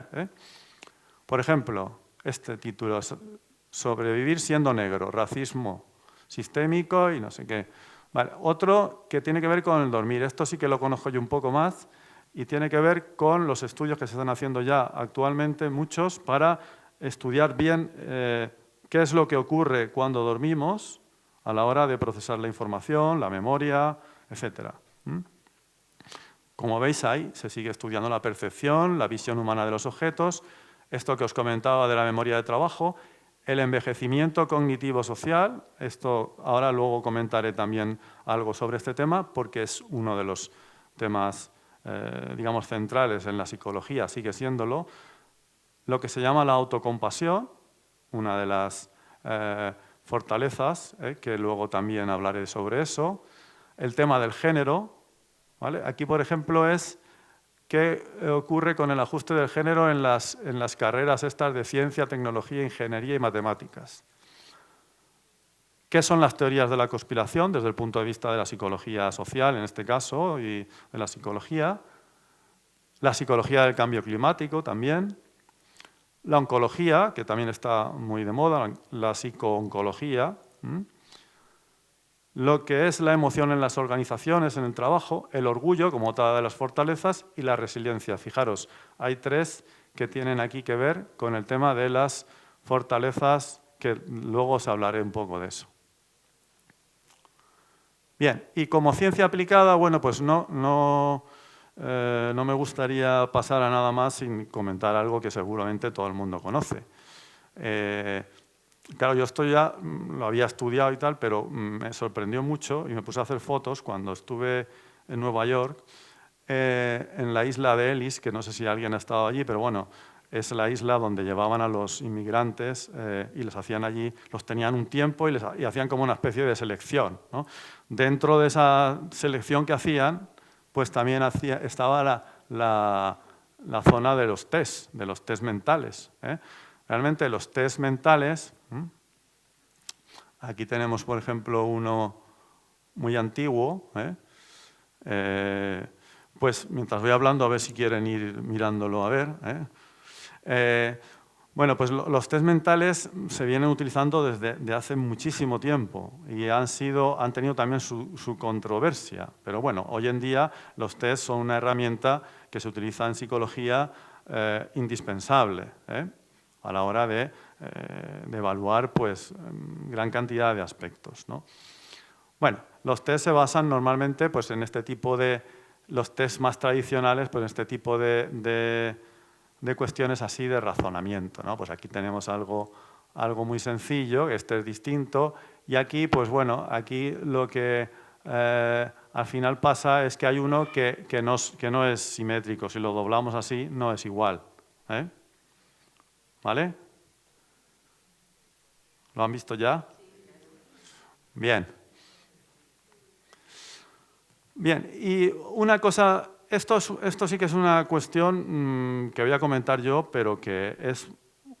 Por ejemplo, este título, Sobrevivir siendo negro, racismo sistémico y no sé qué. Vale. Otro que tiene que ver con el dormir. Esto sí que lo conozco yo un poco más y tiene que ver con los estudios que se están haciendo ya actualmente, muchos, para estudiar bien qué es lo que ocurre cuando dormimos a la hora de procesar la información, la memoria, etc. Como veis ahí, se sigue estudiando la percepción, la visión humana de los objetos, esto que os comentaba de la memoria de trabajo, el envejecimiento cognitivo-social, esto ahora luego comentaré también algo sobre este tema, porque es uno de los temas, digamos, centrales en la psicología, sigue siéndolo, lo que se llama la autocompasión, una de las fortalezas, que luego también hablaré sobre eso. El tema del género, ¿vale? Aquí, por ejemplo, es qué ocurre con el ajuste del género en las carreras estas de ciencia, tecnología, ingeniería y matemáticas. ¿Qué son las teorías de la conspiración desde el punto de vista de la psicología social, en este caso, y de la psicología del cambio climático también. La oncología, que también está muy de moda, la psicooncología, lo que es la emoción en las organizaciones, en el trabajo, el orgullo como otra de las fortalezas y la resiliencia. Fijaros, hay tres que tienen aquí que ver con el tema de las fortalezas, que luego os hablaré un poco de eso. Bien, y como ciencia aplicada, bueno, pues no me gustaría pasar a nada más sin comentar algo que seguramente todo el mundo conoce. Claro, yo esto ya lo había estudiado y tal, pero me sorprendió mucho y me puse a hacer fotos cuando estuve en Nueva York, en la isla de Ellis, que no sé si alguien ha estado allí, pero bueno, es la isla donde llevaban a los inmigrantes y les hacían allí, los tenían un tiempo y hacían como una especie de selección, ¿no? Dentro de esa selección que hacían, pues también estaba la zona de los test mentales. Realmente los test mentales, aquí tenemos, por ejemplo, uno muy antiguo, pues mientras voy hablando, a ver si quieren ir mirándolo a ver. Bueno, pues los test mentales se vienen utilizando desde hace muchísimo tiempo y han tenido también su controversia. Pero bueno, hoy en día los test son una herramienta que se utiliza en psicología indispensable a la hora de evaluar pues, gran cantidad de aspectos, ¿no? Bueno, los test se basan normalmente pues, en este tipo de... Los test más tradicionales, pues en este tipo de cuestiones así de razonamiento, ¿no? Pues aquí tenemos algo muy sencillo, este es distinto, y aquí, pues bueno, aquí lo que al final pasa es que hay uno que no es simétrico, si lo doblamos así no es igual. ¿Vale? ¿Lo han visto ya? Bien. Bien, y una cosa... Esto sí que es una cuestión que voy a comentar yo, pero que es,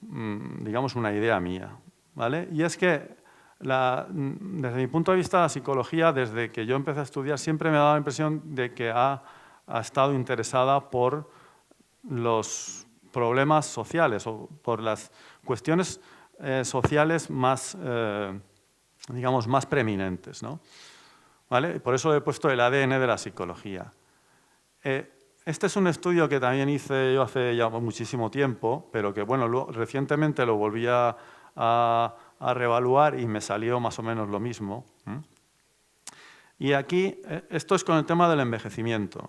digamos, una idea mía, ¿vale? Y es que, desde mi punto de vista, la psicología, desde que yo empecé a estudiar, siempre me ha dado la impresión de que ha estado interesada por los problemas sociales o por las cuestiones sociales más, digamos, más preeminentes, ¿no? ¿Vale? Por eso he puesto el ADN de la psicología. Este es un estudio que también hice yo hace ya muchísimo tiempo, pero que bueno, recientemente lo volví a reevaluar y me salió más o menos lo mismo. Y aquí, esto es con el tema del envejecimiento.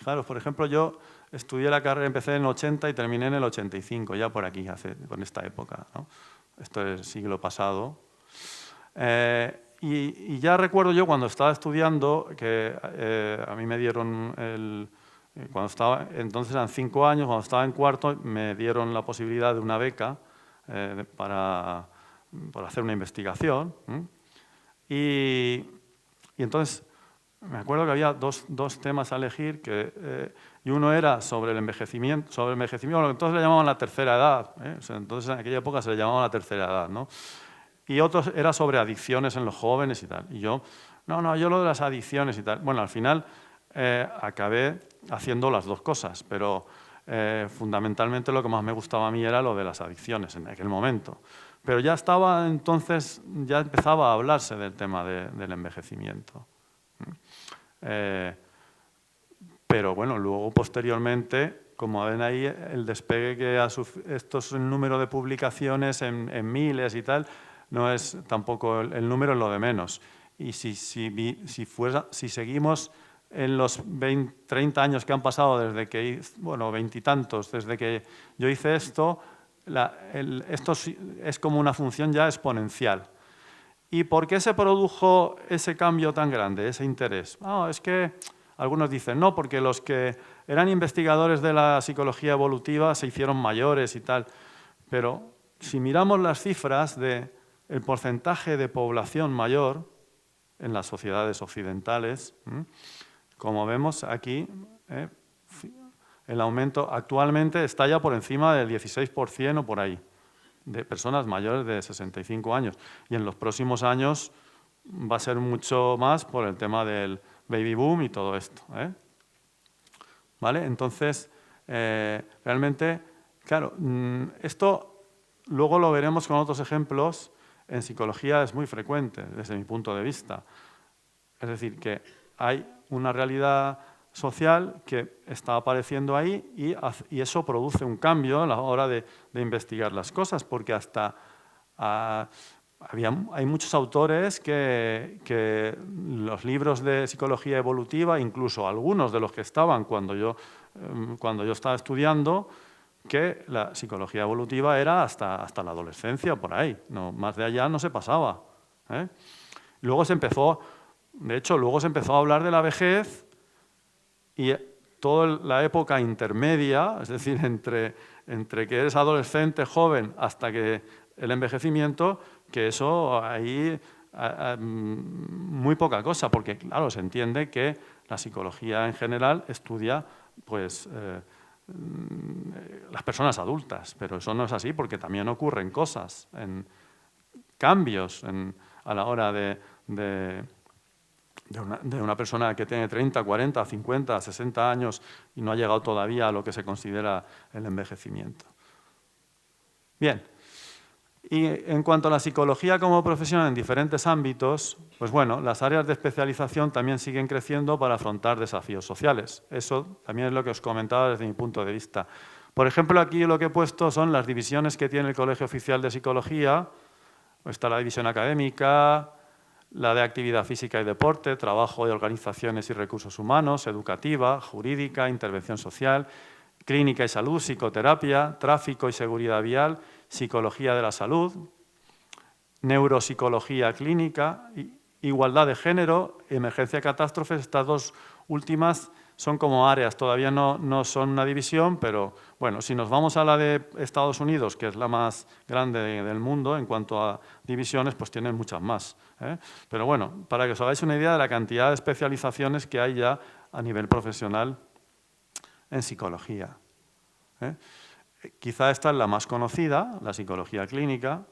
Claro, por ejemplo, yo estudié la carrera, empecé en el 80 y terminé en el 85, ya por aquí, con esta época, ¿no? Esto es siglo pasado. Y ya recuerdo yo cuando estaba estudiando que a mí me dieron, entonces eran 5 años, cuando estaba en cuarto me dieron la posibilidad de una beca para hacer una investigación. Y entonces me acuerdo que había dos temas a elegir, y uno era sobre el envejecimiento, lo que entonces le llamaban la tercera edad. O sea, entonces en aquella época se le llamaba la tercera edad, ¿no? Y otro era sobre adicciones en los jóvenes y tal. Y yo, yo lo de las adicciones y tal. Bueno, al final acabé haciendo las dos cosas, pero fundamentalmente lo que más me gustaba a mí era lo de las adicciones en aquel momento. Pero ya estaba entonces, ya empezaba a hablarse del tema del envejecimiento. Pero bueno, luego posteriormente, como ven ahí, el despegue que esto es el número de publicaciones en miles y tal, no es tampoco el número es lo de menos. Y si seguimos en los 30 años que han pasado desde que, bueno, 20 y tantos, desde que yo hice esto, esto es como una función ya exponencial. ¿Y por qué se produjo ese cambio tan grande, ese interés? Es que algunos dicen, no, porque los que eran investigadores de la psicología evolutiva se hicieron mayores y tal. Pero si miramos las cifras del porcentaje de población mayor en las sociedades occidentales, como vemos aquí, el aumento actualmente está ya por encima del 16% o por ahí, de personas mayores de 65 años. Y en los próximos años va a ser mucho más por el tema del baby boom y todo esto. ¿Vale? Entonces, realmente, claro, esto luego lo veremos con otros ejemplos. En psicología es muy frecuente, desde mi punto de vista. Es decir, que hay una realidad social que está apareciendo ahí y eso produce un cambio a la hora de investigar las cosas, porque hasta hay muchos autores que los libros de psicología evolutiva, incluso algunos de los que estaban cuando yo estaba estudiando, que la psicología evolutiva era hasta la adolescencia, por ahí, más de allá no se pasaba. Luego de hecho, luego se empezó a hablar de la vejez y toda la época intermedia, es decir, entre que eres adolescente, joven, hasta que el envejecimiento, que eso ahí muy poca cosa, porque claro, se entiende que la psicología en general estudia pues, las personas adultas, pero eso no es así porque también ocurren cosas, cambios a la hora de una persona que tiene 30, 40, 50, 60 años y no ha llegado todavía a lo que se considera el envejecimiento. Bien, y en cuanto a la psicología como profesión en diferentes ámbitos, pues bueno, las áreas de especialización también siguen creciendo para afrontar desafíos sociales. Eso también es lo que os comentaba desde mi punto de vista. Por ejemplo, aquí lo que he puesto son las divisiones que tiene el Colegio Oficial de Psicología. Está la división académica, la de actividad física y deporte, trabajo de organizaciones y recursos humanos, educativa, jurídica, intervención social, clínica y salud, psicoterapia, tráfico y seguridad vial, psicología de la salud, neuropsicología clínica, igualdad de género, emergencia y catástrofes. Estas dos últimas son como áreas, todavía no son una división, pero bueno, si nos vamos a la de Estados Unidos, que es la más grande del mundo en cuanto a divisiones, pues tienen muchas más. Pero bueno, para que os hagáis una idea de la cantidad de especializaciones que hay ya a nivel profesional en psicología. Quizá esta es la más conocida, la psicología clínica.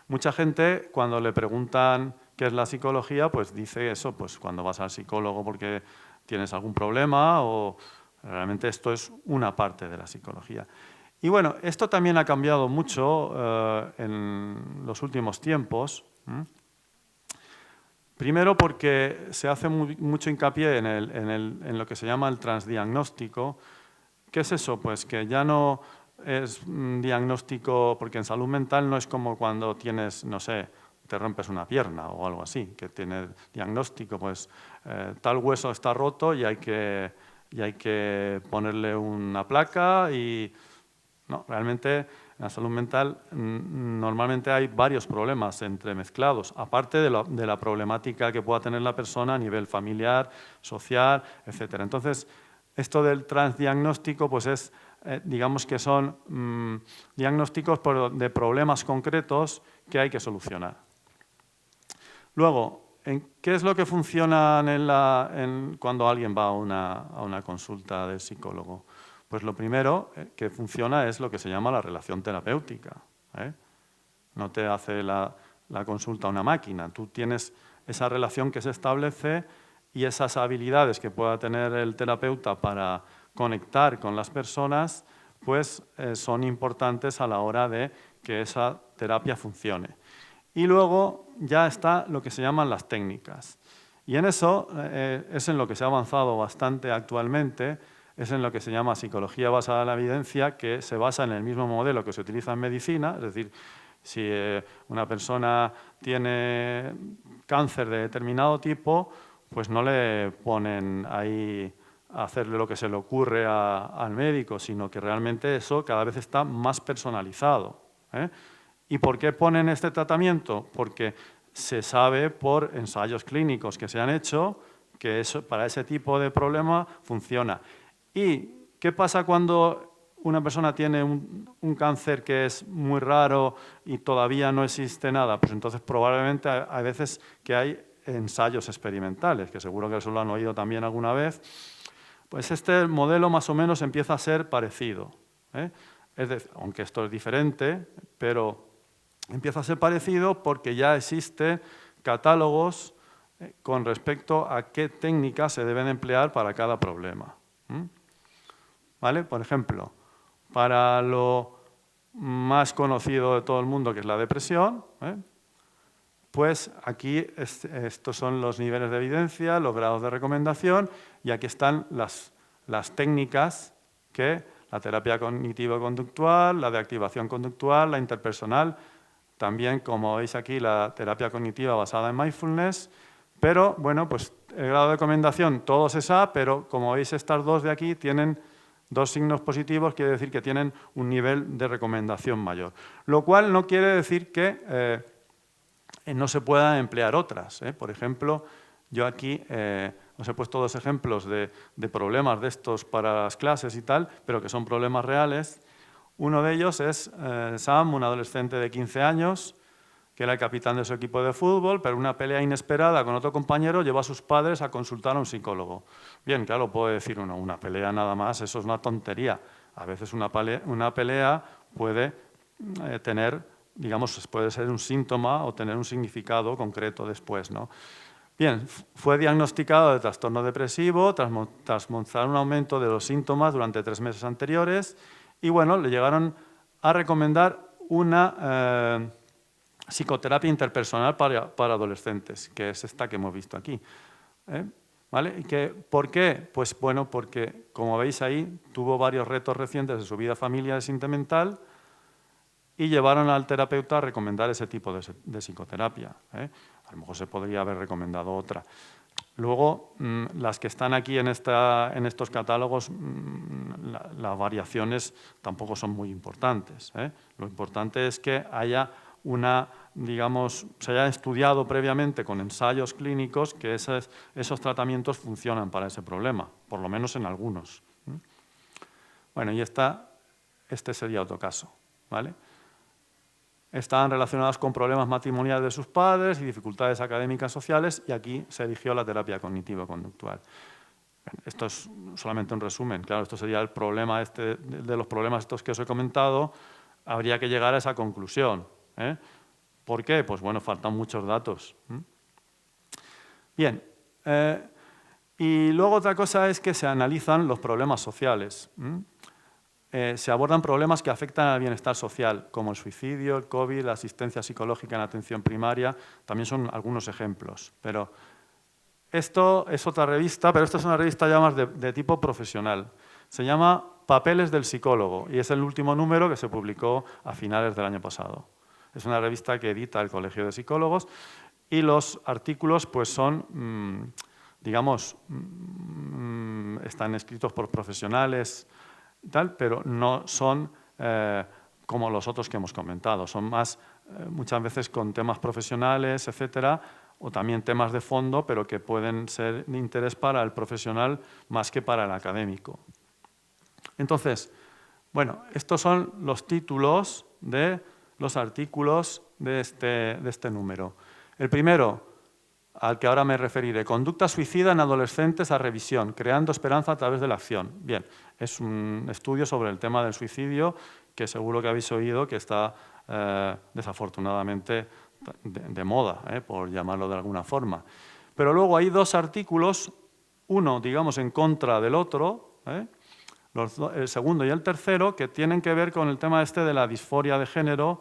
Mucha gente, cuando le preguntan qué es la psicología, pues dice eso, pues cuando vas al psicólogo porque tienes algún problema, o realmente esto es una parte de la psicología. Y bueno, esto también ha cambiado mucho en los últimos tiempos. Primero porque se hace mucho hincapié en lo que se llama el transdiagnóstico. ¿Qué es eso? Pues que ya no es un diagnóstico, porque en salud mental no es como cuando tienes, no sé, te rompes una pierna o algo así, que tiene diagnóstico, pues tal hueso está roto y hay que ponerle una placa y... No, realmente en la salud mental normalmente hay varios problemas entremezclados, aparte de la problemática que pueda tener la persona a nivel familiar, social, etc. Entonces, esto del transdiagnóstico, pues es, digamos que son diagnósticos de problemas concretos que hay que solucionar. Luego, ¿qué es lo que funciona cuando alguien va a una consulta del psicólogo? Pues lo primero que funciona es lo que se llama la relación terapéutica. No te hace la consulta una máquina, tú tienes esa relación que se establece y esas habilidades que pueda tener el terapeuta para conectar con las personas, pues son importantes a la hora de que esa terapia funcione. Y luego ya está lo que se llaman las técnicas. Y en eso es en lo que se ha avanzado bastante actualmente, es en lo que se llama psicología basada en la evidencia, que se basa en el mismo modelo que se utiliza en medicina, es decir, si una persona tiene cáncer de determinado tipo, pues no le ponen ahí a hacerle lo que se le ocurre al médico, sino que realmente eso cada vez está más personalizado. ¿Y por qué ponen este tratamiento? Porque se sabe por ensayos clínicos que se han hecho que eso, para ese tipo de problema funciona. ¿Y qué pasa cuando una persona tiene un cáncer que es muy raro y todavía no existe nada? Pues entonces probablemente hay veces que hay ensayos experimentales, que seguro que eso lo han oído también alguna vez. Pues este modelo más o menos empieza a ser parecido. Es decir, aunque esto es diferente, pero empieza a ser parecido porque ya existen catálogos con respecto a qué técnicas se deben emplear para cada problema. ¿Vale? Por ejemplo, para lo más conocido de todo el mundo, que es la depresión, pues aquí estos son los niveles de evidencia, los grados de recomendación, y aquí están las técnicas que la terapia cognitivo-conductual, la de activación conductual, la interpersonal, también, como veis aquí, la terapia cognitiva basada en mindfulness, pero, bueno, pues el grado de recomendación todo se sabe, pero como veis estas dos de aquí tienen dos signos positivos, quiere decir que tienen un nivel de recomendación mayor. Lo cual no quiere decir que no se puedan emplear otras. Por ejemplo, yo aquí os he puesto dos ejemplos de problemas de estos para las clases y tal, pero que son problemas reales. Uno de ellos es Sam, un adolescente de 15 años, que era el capitán de su equipo de fútbol, pero una pelea inesperada con otro compañero llevó a sus padres a consultar a un psicólogo. Bien, claro, puede decir uno, una pelea nada más, eso es una tontería. A veces una pelea puede tener, digamos, puede ser un síntoma o tener un significado concreto después, ¿no? Bien, fue diagnosticado de trastorno depresivo tras mostrar un aumento de los síntomas durante 3 meses anteriores y, bueno, le llegaron a recomendar una psicoterapia interpersonal para adolescentes, que es esta que hemos visto aquí. ¿Vale? ¿Por qué? Pues bueno, porque, como veis ahí, tuvo varios retos recientes de su vida familiar y sentimental y llevaron al terapeuta a recomendar ese tipo de psicoterapia. A lo mejor se podría haber recomendado otra. Luego, las que están aquí en estos catálogos, las variaciones tampoco son muy importantes. Lo importante es que haya se haya estudiado previamente con ensayos clínicos que esos tratamientos funcionan para ese problema, por lo menos en algunos. Bueno, y este sería otro caso, ¿vale? Estaban relacionados con problemas matrimoniales de sus padres y dificultades académicas sociales, y aquí se eligió la terapia cognitivo-conductual. Esto es solamente un resumen. Claro, esto sería el problema de los problemas estos que os he comentado. Habría que llegar a esa conclusión. ¿Por qué? Pues bueno, faltan muchos datos. Bien, y luego otra cosa es que se analizan los problemas sociales. Se abordan problemas que afectan al bienestar social, como el suicidio, el COVID, la asistencia psicológica en atención primaria, también son algunos ejemplos. Pero esto es otra revista, pero esta es una revista ya más de tipo profesional. Se llama Papeles del psicólogo y es el último número que se publicó a finales del año pasado. Es una revista que edita el Colegio de Psicólogos y los artículos pues son, digamos, están escritos por profesionales, tal, pero no son como los otros que hemos comentado, son más muchas veces con temas profesionales, etcétera, o también temas de fondo, pero que pueden ser de interés para el profesional más que para el académico. Entonces, bueno, estos son los títulos de los artículos de este número. El primero, al que ahora me referiré, Conducta suicida en adolescentes a revisión, creando esperanza a través de la acción. Bien, es un estudio sobre el tema del suicidio que seguro que habéis oído que está desafortunadamente de moda, por llamarlo de alguna forma. Pero luego hay 2 artículos, uno, digamos, en contra del otro, el segundo y el tercero, que tienen que ver con el tema de la disforia de género,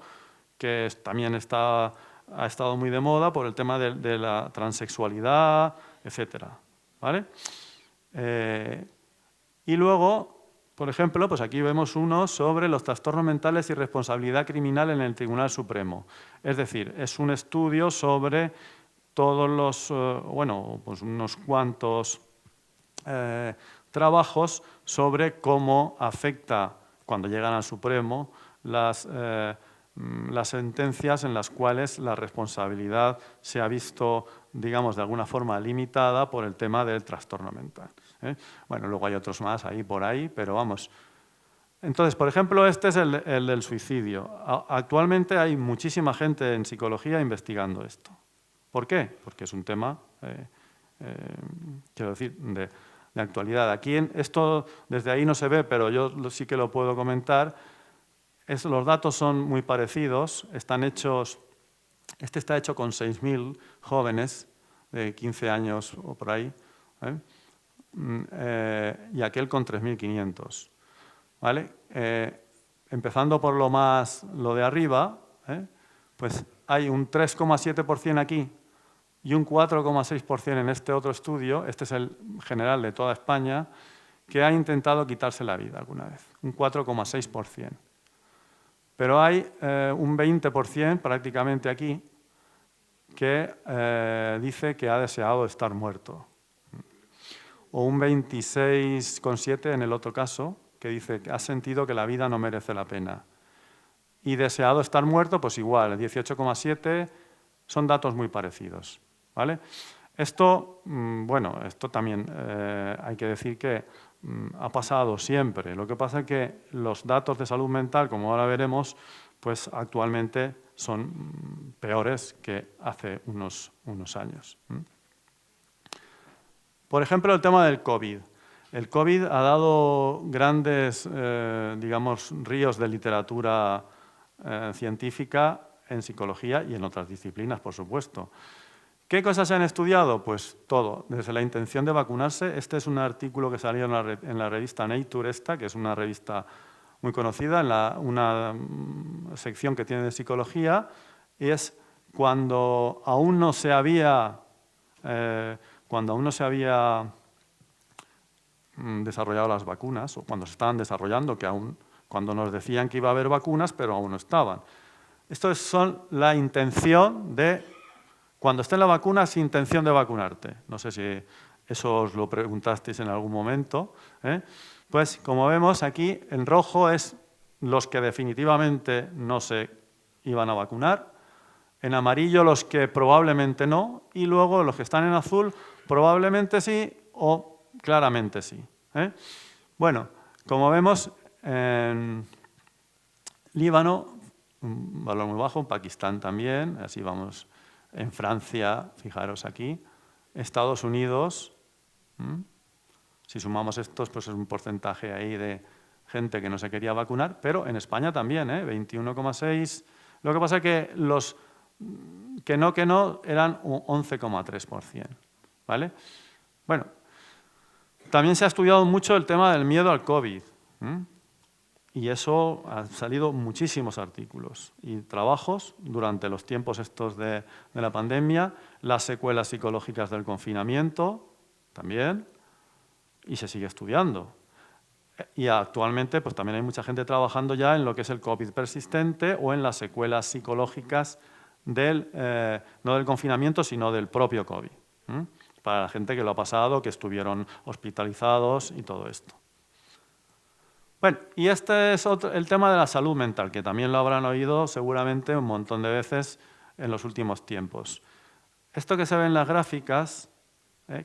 que también ha estado muy de moda por el tema de la transexualidad, etcétera, ¿vale? Y luego, por ejemplo, pues aquí vemos uno sobre los trastornos mentales y responsabilidad criminal en el Tribunal Supremo. Es decir, es un estudio sobre todos los, pues unos cuantos trabajos sobre cómo afecta, cuando llegan al Supremo, las sentencias en las cuales la responsabilidad se ha visto, digamos, de alguna forma limitada por el tema del trastorno mental. Bueno, luego hay otros más ahí por ahí, pero vamos. Entonces, por ejemplo, este es el del suicidio. Actualmente hay muchísima gente en psicología investigando esto. ¿Por qué? Porque es un tema, quiero decir, de actualidad. Aquí esto desde ahí no se ve, pero yo sí que lo puedo comentar. Los datos son muy parecidos. Están hechos, este está hecho con 6.000 jóvenes de 15 años o por ahí, y aquel con 3.500. ¿Vale? Empezando por lo de arriba, pues hay un 3,7% aquí y un 4,6% en este otro estudio, este es el general de toda España, que ha intentado quitarse la vida alguna vez, un 4,6%. Pero hay un 20% prácticamente aquí que dice que ha deseado estar muerto. O un 26,7% en el otro caso, que dice que ha sentido que la vida no merece la pena. Y deseado estar muerto, pues igual, 18,7%, son datos muy parecidos, ¿vale? Esto, bueno, esto también hay que decir que ha pasado siempre. Lo que pasa es que los datos de salud mental, como ahora veremos, pues actualmente son peores que hace unos años. Por ejemplo, el tema del COVID. El COVID ha dado grandes, digamos, ríos de literatura científica en psicología y en otras disciplinas, por supuesto. ¿Qué cosas se han estudiado? Pues todo, desde la intención de vacunarse. Este es un artículo que salió en la revista Nature, que es una revista muy conocida, en una sección que tiene de psicología, y es cuando aún no se había desarrollado las vacunas, o cuando se estaban desarrollando, cuando nos decían que iba a haber vacunas, pero aún no estaban. Esto son la intención de, cuando esté la vacuna, es intención de vacunarte. No sé si eso os lo preguntasteis en algún momento. Pues, como vemos aquí, en rojo es los que definitivamente no se iban a vacunar, en amarillo los que probablemente no, y luego los que están en azul probablemente sí o claramente sí. Bueno, como vemos, en Líbano, un valor muy bajo, en Pakistán también, así vamos, en Francia, fijaros aquí, Estados Unidos, si sumamos estos, pues es un porcentaje ahí de gente que no se quería vacunar, pero en España también, 21,6%. Lo que pasa es que los que no eran un 11,3%. ¿Vale? Bueno, también se ha estudiado mucho el tema del miedo al COVID. Y eso ha salido muchísimos artículos y trabajos durante los tiempos estos de la pandemia, las secuelas psicológicas del confinamiento también, y se sigue estudiando. Y actualmente pues también hay mucha gente trabajando ya en lo que es el COVID persistente o en las secuelas psicológicas no del confinamiento, sino del propio COVID. Para la gente que lo ha pasado, que estuvieron hospitalizados y todo esto. Bueno, y este es el tema de la salud mental, que también lo habrán oído seguramente un montón de veces en los últimos tiempos. Esto que se ve en las gráficas,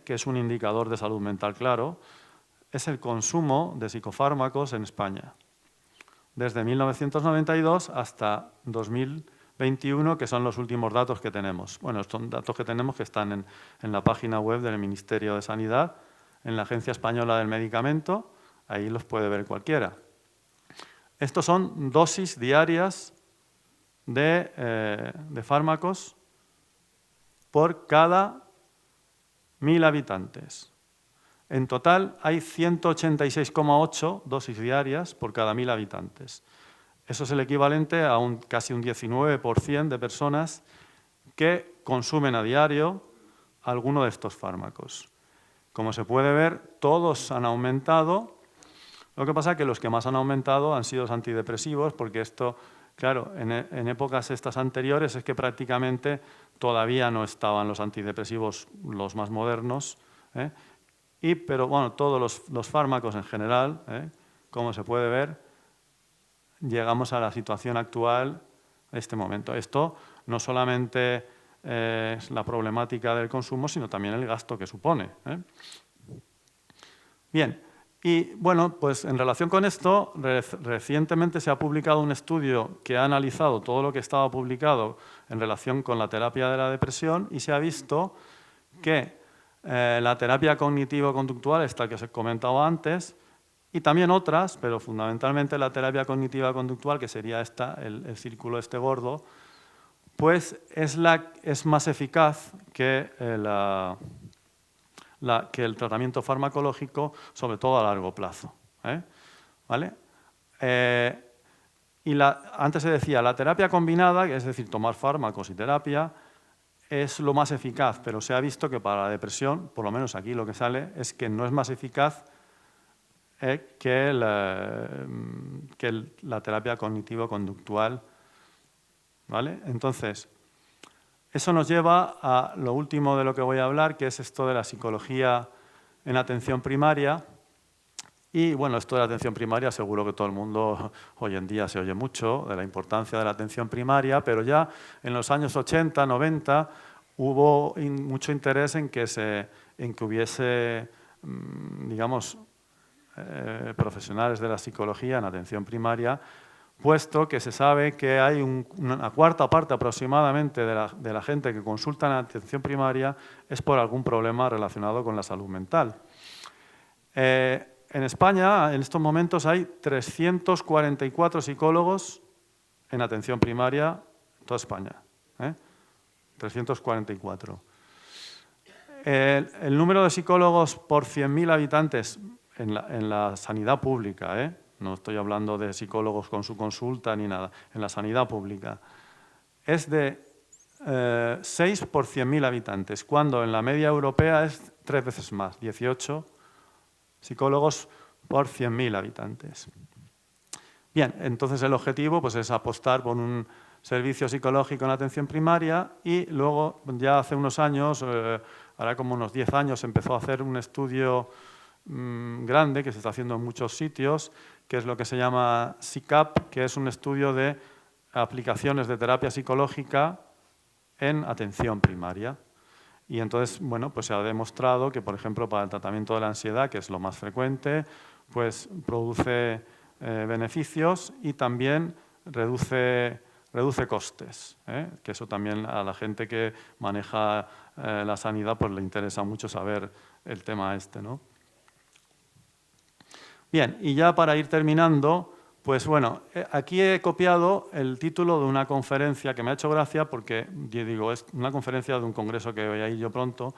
que es un indicador de salud mental claro, es el consumo de psicofármacos en España, desde 1992 hasta 2021, que son los últimos datos que tenemos. Bueno, son datos que tenemos que están en la página web del Ministerio de Sanidad, en la Agencia Española del Medicamento, ahí los puede ver cualquiera. Estos son dosis diarias de fármacos por cada 1.000 habitantes. En total hay 186,8 dosis diarias por cada 1.000 habitantes. Eso es el equivalente a casi un 19% de personas que consumen a diario alguno de estos fármacos. Como se puede ver, todos han aumentado. Lo que pasa es que los que más han aumentado han sido los antidepresivos, porque esto, claro, en épocas estas anteriores es que prácticamente todavía no estaban los antidepresivos los más modernos, pero bueno, todos los fármacos en general, como se puede ver, llegamos a la situación actual en este momento. Esto no solamente es la problemática del consumo, sino también el gasto que supone. Bien, y bueno, pues en relación con esto, recientemente se ha publicado un estudio que ha analizado todo lo que estaba publicado en relación con la terapia de la depresión y se ha visto que la terapia cognitivo-conductual, esta que os he comentado antes, y también otras, pero fundamentalmente la terapia cognitiva conductual, que sería el círculo este gordo, pues es más eficaz que el tratamiento farmacológico, sobre todo a largo plazo. ¿Vale? Antes se decía, la terapia combinada, es decir, tomar fármacos y terapia, es lo más eficaz, pero se ha visto que para la depresión, por lo menos aquí lo que sale, es que no es más eficaz que la terapia cognitivo-conductual. ¿Vale? Entonces, eso nos lleva a lo último de lo que voy a hablar, que es esto de la psicología en atención primaria. Y bueno, esto de la atención primaria seguro que todo el mundo hoy en día se oye mucho de la importancia de la atención primaria, pero ya en los años 80, 90 hubo mucho interés en que hubiese, digamos, profesionales de la psicología en atención primaria, puesto que se sabe que hay una cuarta parte aproximadamente de la gente que consulta en atención primaria es por algún problema relacionado con la salud mental. En España, en estos momentos, hay 344 psicólogos en atención primaria en toda España. 344. El número de psicólogos por 100.000 habitantes en la sanidad pública, no estoy hablando de psicólogos con su consulta ni nada, en la sanidad pública, es de 6 por 100.000 habitantes, cuando en la media europea es 3 veces más, 18 psicólogos por 100.000 habitantes. Bien, entonces el objetivo pues, es apostar por un servicio psicológico en atención primaria y luego, ya hace unos años, ahora como unos 10 años, se empezó a hacer un estudio grande que se está haciendo en muchos sitios, que es lo que se llama SICAP, que es un estudio de aplicaciones de terapia psicológica en atención primaria. Y entonces, bueno, pues se ha demostrado que, por ejemplo, para el tratamiento de la ansiedad, que es lo más frecuente, pues produce beneficios y también reduce costes, que eso también a la gente que maneja la sanidad pues le interesa mucho saber el tema este, ¿no? Bien, y ya para ir terminando, pues bueno, aquí he copiado el título de una conferencia que me ha hecho gracia porque, digo, es una conferencia de un congreso que voy a ir yo pronto,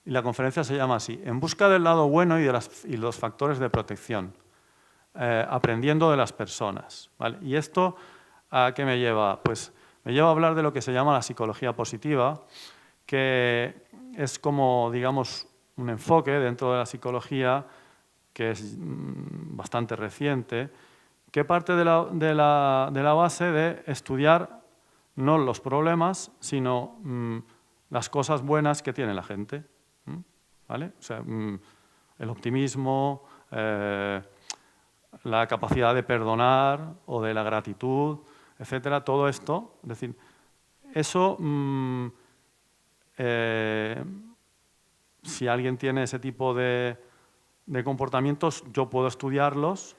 y la conferencia se llama así: En busca del lado bueno y los factores de protección, aprendiendo de las personas, ¿vale? Y esto, ¿a qué me lleva? Pues me lleva a hablar de lo que se llama la psicología positiva, que es como, digamos, un enfoque dentro de la psicología que es bastante reciente, que parte de la base de estudiar no los problemas, sino las cosas buenas que tiene la gente, ¿vale? O sea, el optimismo, la capacidad de perdonar o de la gratitud, etcétera, todo esto, es decir, eso, si alguien tiene ese tipo de comportamientos, yo puedo estudiarlos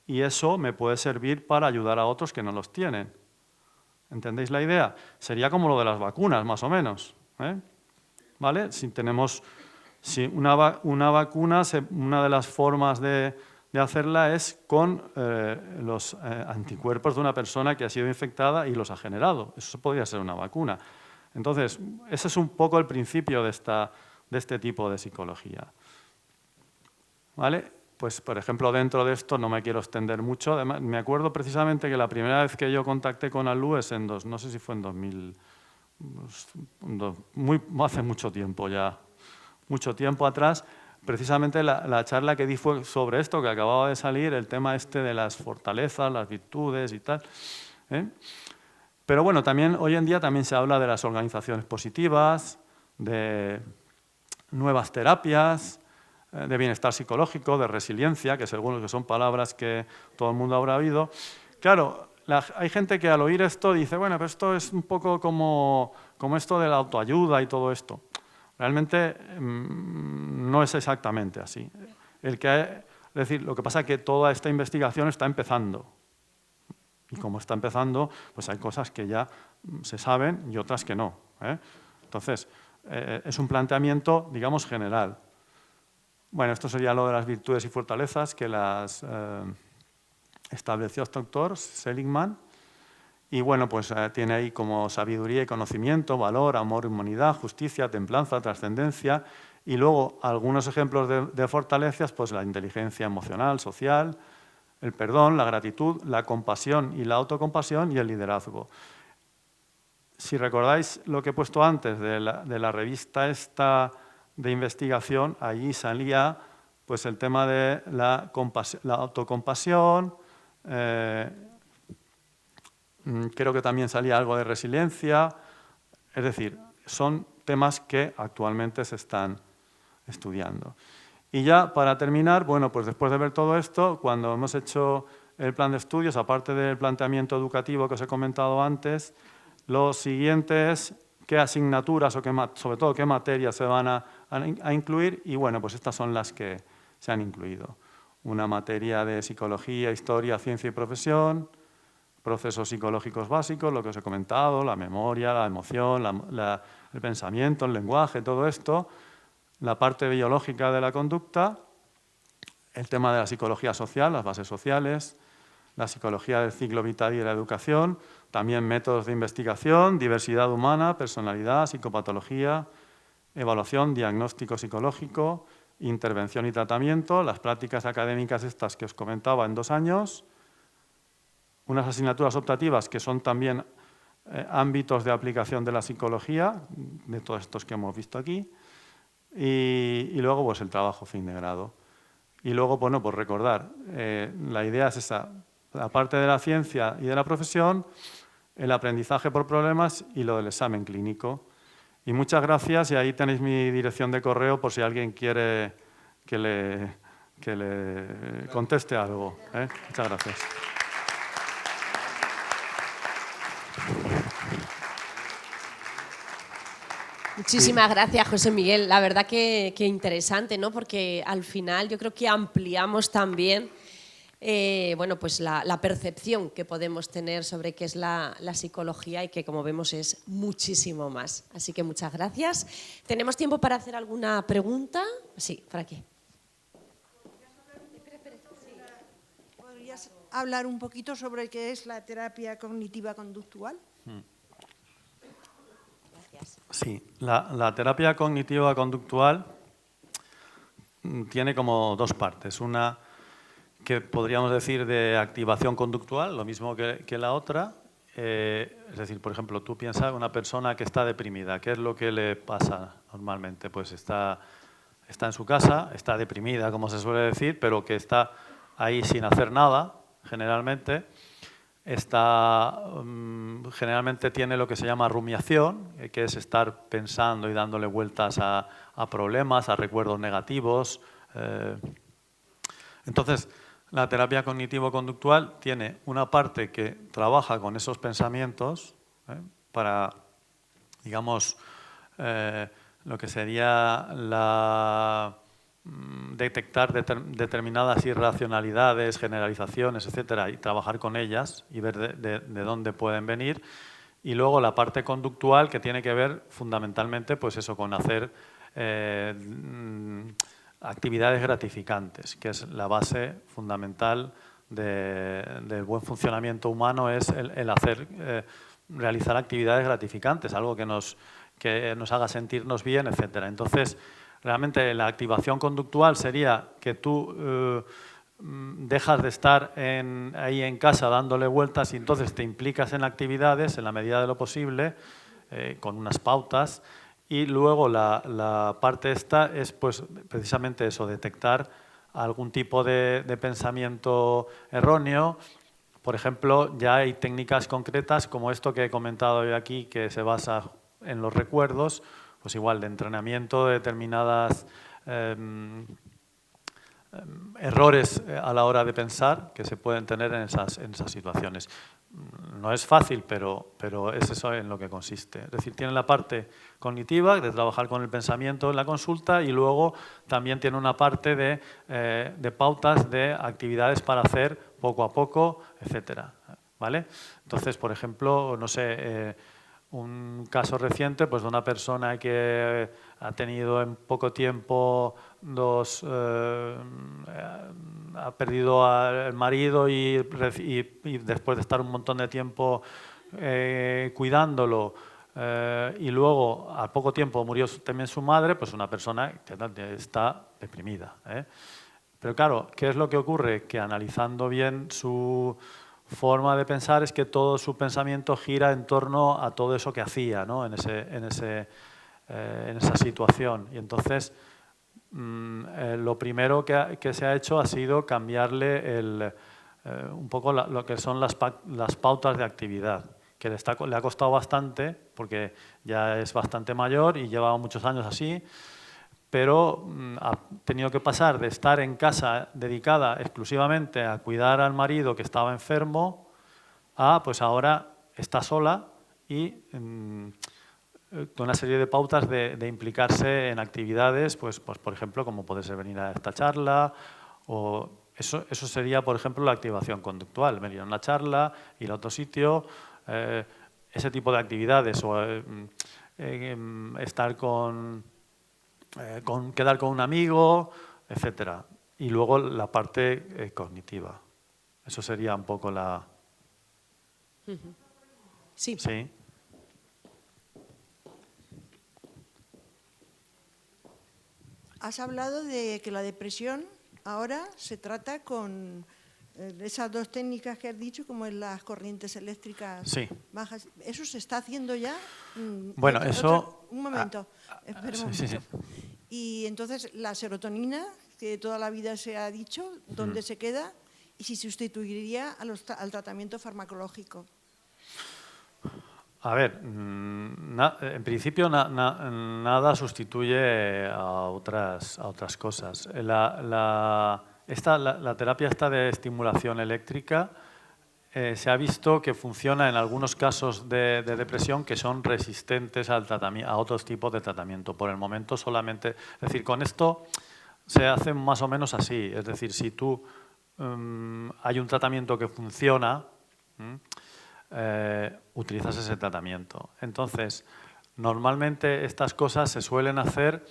y eso me puede servir para ayudar a otros que no los tienen. ¿Entendéis la idea? Sería como lo de las vacunas, más o menos, ¿vale? Si una vacuna, una de las formas de hacerla es con los anticuerpos de una persona que ha sido infectada y los ha generado. Eso podría ser una vacuna. Entonces, ese es un poco el principio de este tipo de psicología. ¿Vale? Pues, por ejemplo, dentro de esto no me quiero extender mucho. Además, me acuerdo precisamente que la primera vez que yo contacté con Alú es no sé si fue en 2000, hace mucho tiempo ya, mucho tiempo atrás. Precisamente la charla que di fue sobre esto, que acababa de salir, el tema este de las fortalezas, las virtudes y tal. Pero bueno, también hoy en día también se habla de las organizaciones positivas, de nuevas terapias, de bienestar psicológico, de resiliencia, que según que son palabras que todo el mundo habrá oído. Claro, hay gente que al oír esto dice, bueno, pero esto es un poco como esto de la autoayuda y todo esto. Realmente no es exactamente así. Es decir, lo que pasa es que toda esta investigación está empezando. Y como está empezando, pues hay cosas que ya se saben y otras que no. Entonces, es un planteamiento, digamos, general. Bueno, esto sería lo de las virtudes y fortalezas que las estableció este autor, Seligman. Y bueno, pues tiene ahí como sabiduría y conocimiento, valor, amor, humanidad, justicia, templanza, trascendencia. Y luego algunos ejemplos de fortalezas, pues la inteligencia emocional, social, el perdón, la gratitud, la compasión y la autocompasión y el liderazgo. Si recordáis lo que he puesto antes de la revista esta de investigación, allí salía pues, el tema de la autocompasión, creo que también salía algo de resiliencia, es decir, son temas que actualmente se están estudiando. Y ya para terminar, bueno, pues después de ver todo esto, cuando hemos hecho el plan de estudios, aparte del planteamiento educativo que os he comentado antes, lo siguiente es qué asignaturas o sobre todo qué materias se van a incluir y bueno, pues estas son las que se han incluido. una materia de psicología, historia, ciencia y profesión, procesos psicológicos básicos, lo que os he comentado, la memoria, la emoción, el pensamiento, el lenguaje, todo esto, la parte biológica de la conducta, el tema de la psicología social, las bases sociales, la psicología del ciclo vital y de la educación, también métodos de investigación, diversidad humana, personalidad, psicopatología, evaluación, diagnóstico psicológico, intervención y tratamiento, las prácticas académicas estas que os comentaba en 2 años, unas asignaturas optativas que son también ámbitos de aplicación de la psicología, de todos estos que hemos visto aquí, y luego pues el trabajo fin de grado. Y luego, bueno, pues recordar, la idea es esa, aparte de la ciencia y de la profesión, el aprendizaje por problemas y lo del examen clínico. Y muchas gracias, y ahí tenéis mi dirección de correo por si alguien quiere que le conteste algo. Muchas gracias. Muchísimas gracias, José Miguel. La verdad que interesante, ¿no? Porque al final yo creo que ampliamos también bueno, pues la percepción que podemos tener sobre qué es la psicología y que, como vemos, es muchísimo más. Así que muchas gracias. ¿Tenemos tiempo para hacer alguna pregunta? Sí, por aquí. ¿Podrías hablar un poquito sobre qué es la terapia cognitiva conductual? Sí, la terapia cognitiva conductual tiene como 2 partes. Una que podríamos decir de activación conductual, lo mismo que la otra. Es decir, por ejemplo, tú piensas en una persona que está deprimida. ¿Qué es lo que le pasa normalmente? Pues está en su casa, está deprimida, como se suele decir, pero que está ahí sin hacer nada, generalmente. Generalmente tiene lo que se llama rumiación, que es estar pensando y dándole vueltas a problemas, a recuerdos negativos. Entonces, la terapia cognitivo-conductual tiene una parte que trabaja con esos pensamientos para, digamos, lo que sería detectar determinadas irracionalidades, generalizaciones, etcétera, y trabajar con ellas y ver de dónde pueden venir. Y luego la parte conductual, que tiene que ver fundamentalmente pues eso, con hacer actividades gratificantes, que es la base fundamental del buen funcionamiento humano, es el realizar actividades gratificantes, algo que nos haga sentirnos bien, etcétera. Entonces, realmente la activación conductual sería que tú dejas de estar ahí en casa dándole vueltas y entonces te implicas en actividades en la medida de lo posible, con unas pautas. Y luego la parte esta es pues precisamente eso, detectar algún tipo de pensamiento erróneo. Por ejemplo, ya hay técnicas concretas como esto que he comentado hoy aquí, que se basa en los recuerdos, pues igual de entrenamiento de determinadas errores a la hora de pensar que se pueden tener en esas situaciones. No es fácil, pero es eso en lo que consiste. Es decir, tiene la parte cognitiva de trabajar con el pensamiento en la consulta y luego también tiene una parte de pautas de actividades para hacer poco a poco, etcétera. ¿Vale? Entonces, por ejemplo, no sé, un caso reciente pues, de una persona que ha tenido en poco tiempo ha perdido al marido y después de estar un montón de tiempo cuidándolo y luego al poco tiempo murió también su madre, pues una persona que está deprimida. Pero claro, ¿qué es lo que ocurre? Que analizando bien su forma de pensar es que todo su pensamiento gira en torno a todo eso que hacía, ¿no? en esa situación. Y entonces lo primero que se ha hecho ha sido cambiarle un poco lo que son las pautas de actividad, que le ha costado bastante porque ya es bastante mayor y lleva muchos años así, pero ha tenido que pasar de estar en casa dedicada exclusivamente a cuidar al marido que estaba enfermo a pues ahora está sola y con una serie de pautas de implicarse en actividades, pues por ejemplo, como puede ser venir a esta charla o Eso sería, por ejemplo, la activación conductual. Venir a una charla, ir a otro sitio, ese tipo de actividades o estar quedar con un amigo, etcétera. Y luego la parte cognitiva. Eso sería un poco la... Sí. Sí. Has hablado de que la depresión ahora se trata con esas dos técnicas que has dicho, como en las corrientes eléctricas Sí. bajas. ¿Eso se está haciendo ya? Bueno, eso... Un momento, espera un sí, momento. Y entonces, la serotonina, que toda la vida se ha dicho, ¿dónde se queda? Y si sustituiría al tratamiento farmacológico. A ver, en principio nada sustituye a otras cosas. La terapia esta de estimulación eléctrica se ha visto que funciona en algunos casos de depresión que son resistentes al a otros tipos de tratamiento. Por el momento solamente, es decir, con esto se hace más o menos así. Es decir, si tú hay un tratamiento que funciona, utilizas ese tratamiento. Entonces, normalmente estas cosas se suelen hacer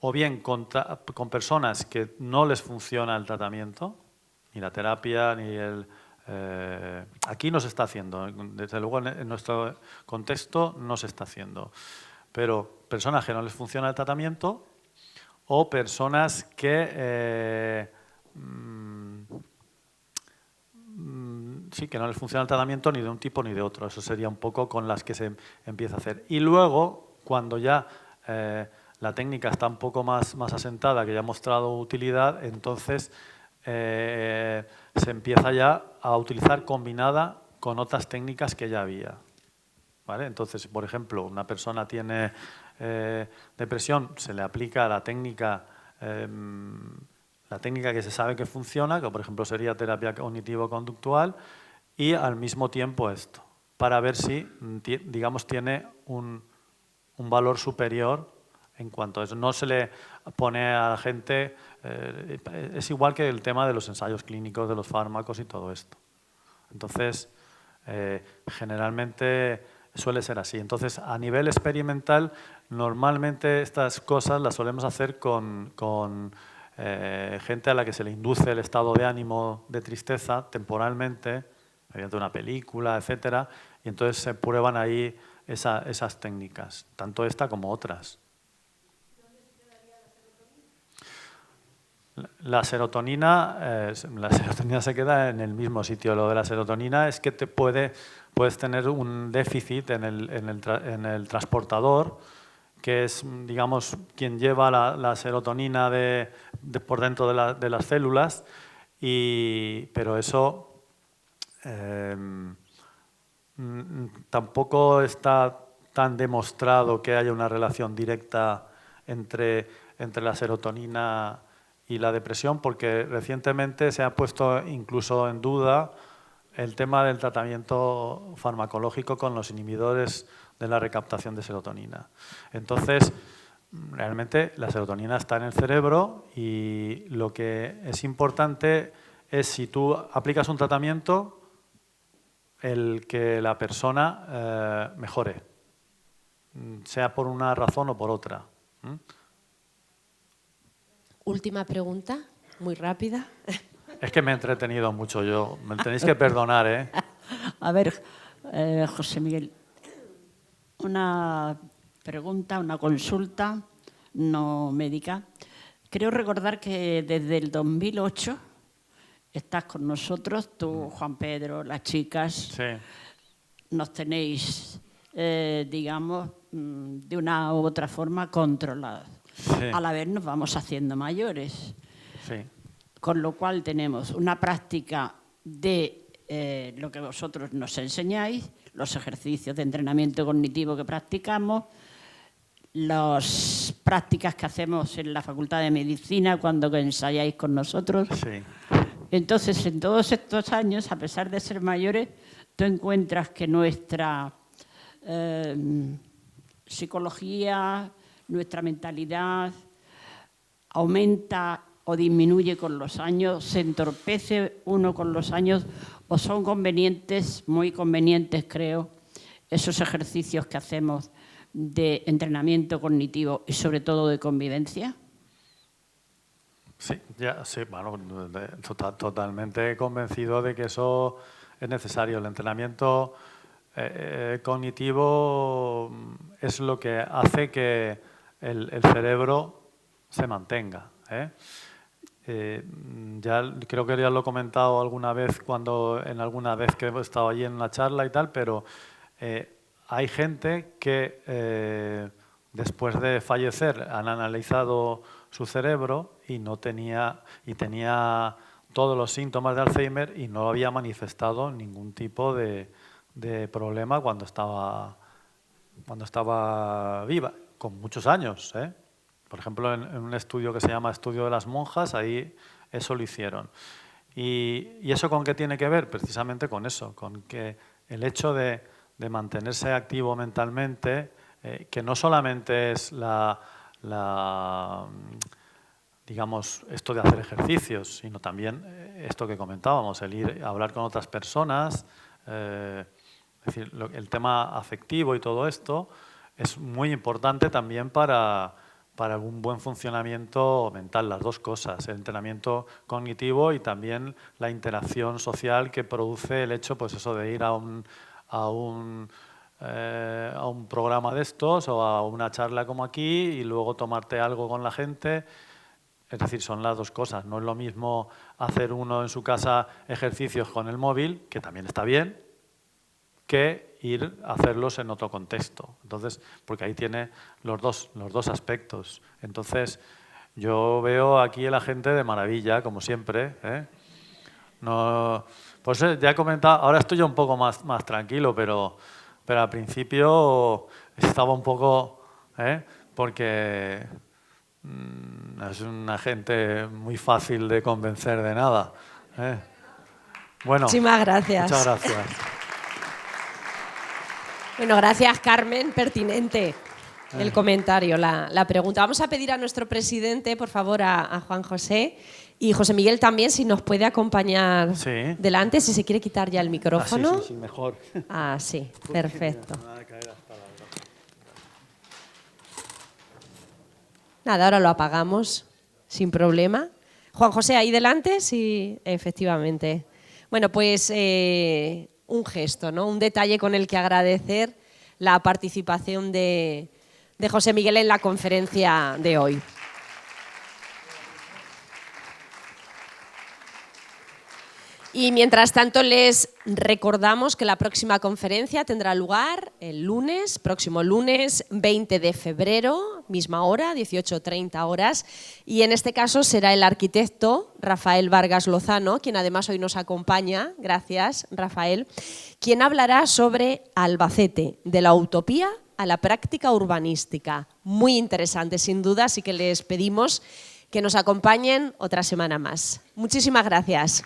o bien con personas que no les funciona el tratamiento, ni la terapia, ni el... aquí no se está haciendo, desde luego en nuestro contexto no se está haciendo, pero personas que no les funciona el tratamiento o personas que... sí, que no les funciona el tratamiento ni de un tipo ni de otro. Eso sería un poco con las que se empieza a hacer. Y luego, cuando ya la técnica está un poco más asentada, que ya ha mostrado utilidad, entonces se empieza ya a utilizar combinada con otras técnicas que ya había. ¿Vale? Entonces, por ejemplo, una persona tiene depresión, se le aplica la técnica que se sabe que funciona, que por ejemplo sería terapia cognitivo-conductual, y al mismo tiempo esto, para ver si, digamos, tiene un valor superior en cuanto a eso. No se le pone a la gente, es igual que el tema de los ensayos clínicos, de los fármacos y todo esto. Entonces, generalmente suele ser así. Entonces, a nivel experimental, normalmente estas cosas las solemos hacer con gente a la que se le induce el estado de ánimo de tristeza temporalmente, mediante una película, etcétera, y entonces se prueban ahí esas técnicas, tanto esta como otras. La serotonina se queda en el mismo sitio. Lo de la serotonina es que puedes tener un déficit en el transportador, que es, digamos, quien lleva la serotonina por dentro de las células, pero eso tampoco está tan demostrado que haya una relación directa entre la serotonina y la depresión, porque recientemente se ha puesto incluso en duda el tema del tratamiento farmacológico con los inhibidores de la recaptación de serotonina. Entonces, realmente la serotonina está en el cerebro y lo que es importante es, si tú aplicas un tratamiento, el que la persona mejore, sea por una razón o por otra. Última pregunta, muy rápida. Es que me he entretenido mucho yo, me tenéis que perdonar, ¿eh? A ver, José Miguel, una pregunta, una consulta no médica. Creo recordar que desde el 2008 estás con nosotros, tú, Juan Pedro, las chicas. Sí. Nos tenéis, digamos, de una u otra forma controlados. Sí. A la vez nos vamos haciendo mayores. Sí. Con lo cual tenemos una práctica de lo que vosotros nos enseñáis, los ejercicios de entrenamiento cognitivo que practicamos, las prácticas que hacemos en la Facultad de Medicina cuando ensayáis con nosotros. Sí. Entonces, en todos estos años, a pesar de ser mayores, tú encuentras que nuestra psicología, nuestra mentalidad aumenta o disminuye con los años, se entorpece uno con los años, o son convenientes, muy convenientes creo, esos ejercicios que hacemos de entrenamiento cognitivo y sobre todo de convivencia? Sí, bueno, totalmente convencido de que eso es necesario. El entrenamiento cognitivo es lo que hace que el cerebro se mantenga, ¿eh? Ya creo que ya lo he comentado alguna vez que he estado allí en una charla y tal, pero hay gente que después de fallecer han analizado su cerebro y tenía todos los síntomas de Alzheimer y no había manifestado ningún tipo de problema cuando estaba viva, con muchos años, ¿eh? Por ejemplo, en un estudio que se llama Estudio de las Monjas, ahí eso lo hicieron. ¿Y eso con qué tiene que ver? Precisamente con eso, con que el hecho de mantenerse activo mentalmente, que no solamente es digamos, esto de hacer ejercicios, sino también esto que comentábamos, el ir a hablar con otras personas, es decir, el tema afectivo y todo esto es muy importante también para un buen funcionamiento mental, las dos cosas, el entrenamiento cognitivo y también la interacción social que produce el hecho, pues eso, de ir a un programa de estos o a una charla como aquí y luego tomarte algo con la gente. Es decir, son las dos cosas. No es lo mismo hacer uno en su casa ejercicios con el móvil, que también está bien, que ir a hacerlos en otro contexto. Entonces, porque ahí tiene los dos aspectos. Entonces, yo veo aquí a la gente de maravilla, como siempre, ¿eh? No, pues ya he comentado, ahora estoy yo un poco más tranquilo, pero al principio estaba un poco, porque es una gente muy fácil de convencer de nada, ¿eh? Bueno, muchísimas gracias. Muchas gracias. Bueno, gracias, Carmen. Pertinente el comentario, la pregunta. Vamos a pedir a nuestro presidente, por favor, a Juan José, y José Miguel también, si nos puede acompañar delante, si se quiere quitar ya el micrófono. Sí, mejor. Ah, sí, perfecto. Nada, ahora lo apagamos sin problema. Juan José, ahí delante, sí, efectivamente. Bueno, pues un gesto, ¿no? Un detalle con el que agradecer la participación de José Miguel en la conferencia de hoy. Y mientras tanto les recordamos que la próxima conferencia tendrá lugar el próximo lunes 20 de febrero, misma hora, 18:30 horas, y en este caso será el arquitecto Rafael Vargas Lozano, quien además hoy nos acompaña, gracias Rafael, quien hablará sobre Albacete, de la utopía a la práctica urbanística. Muy interesante, sin duda, así que les pedimos que nos acompañen otra semana más. Muchísimas gracias.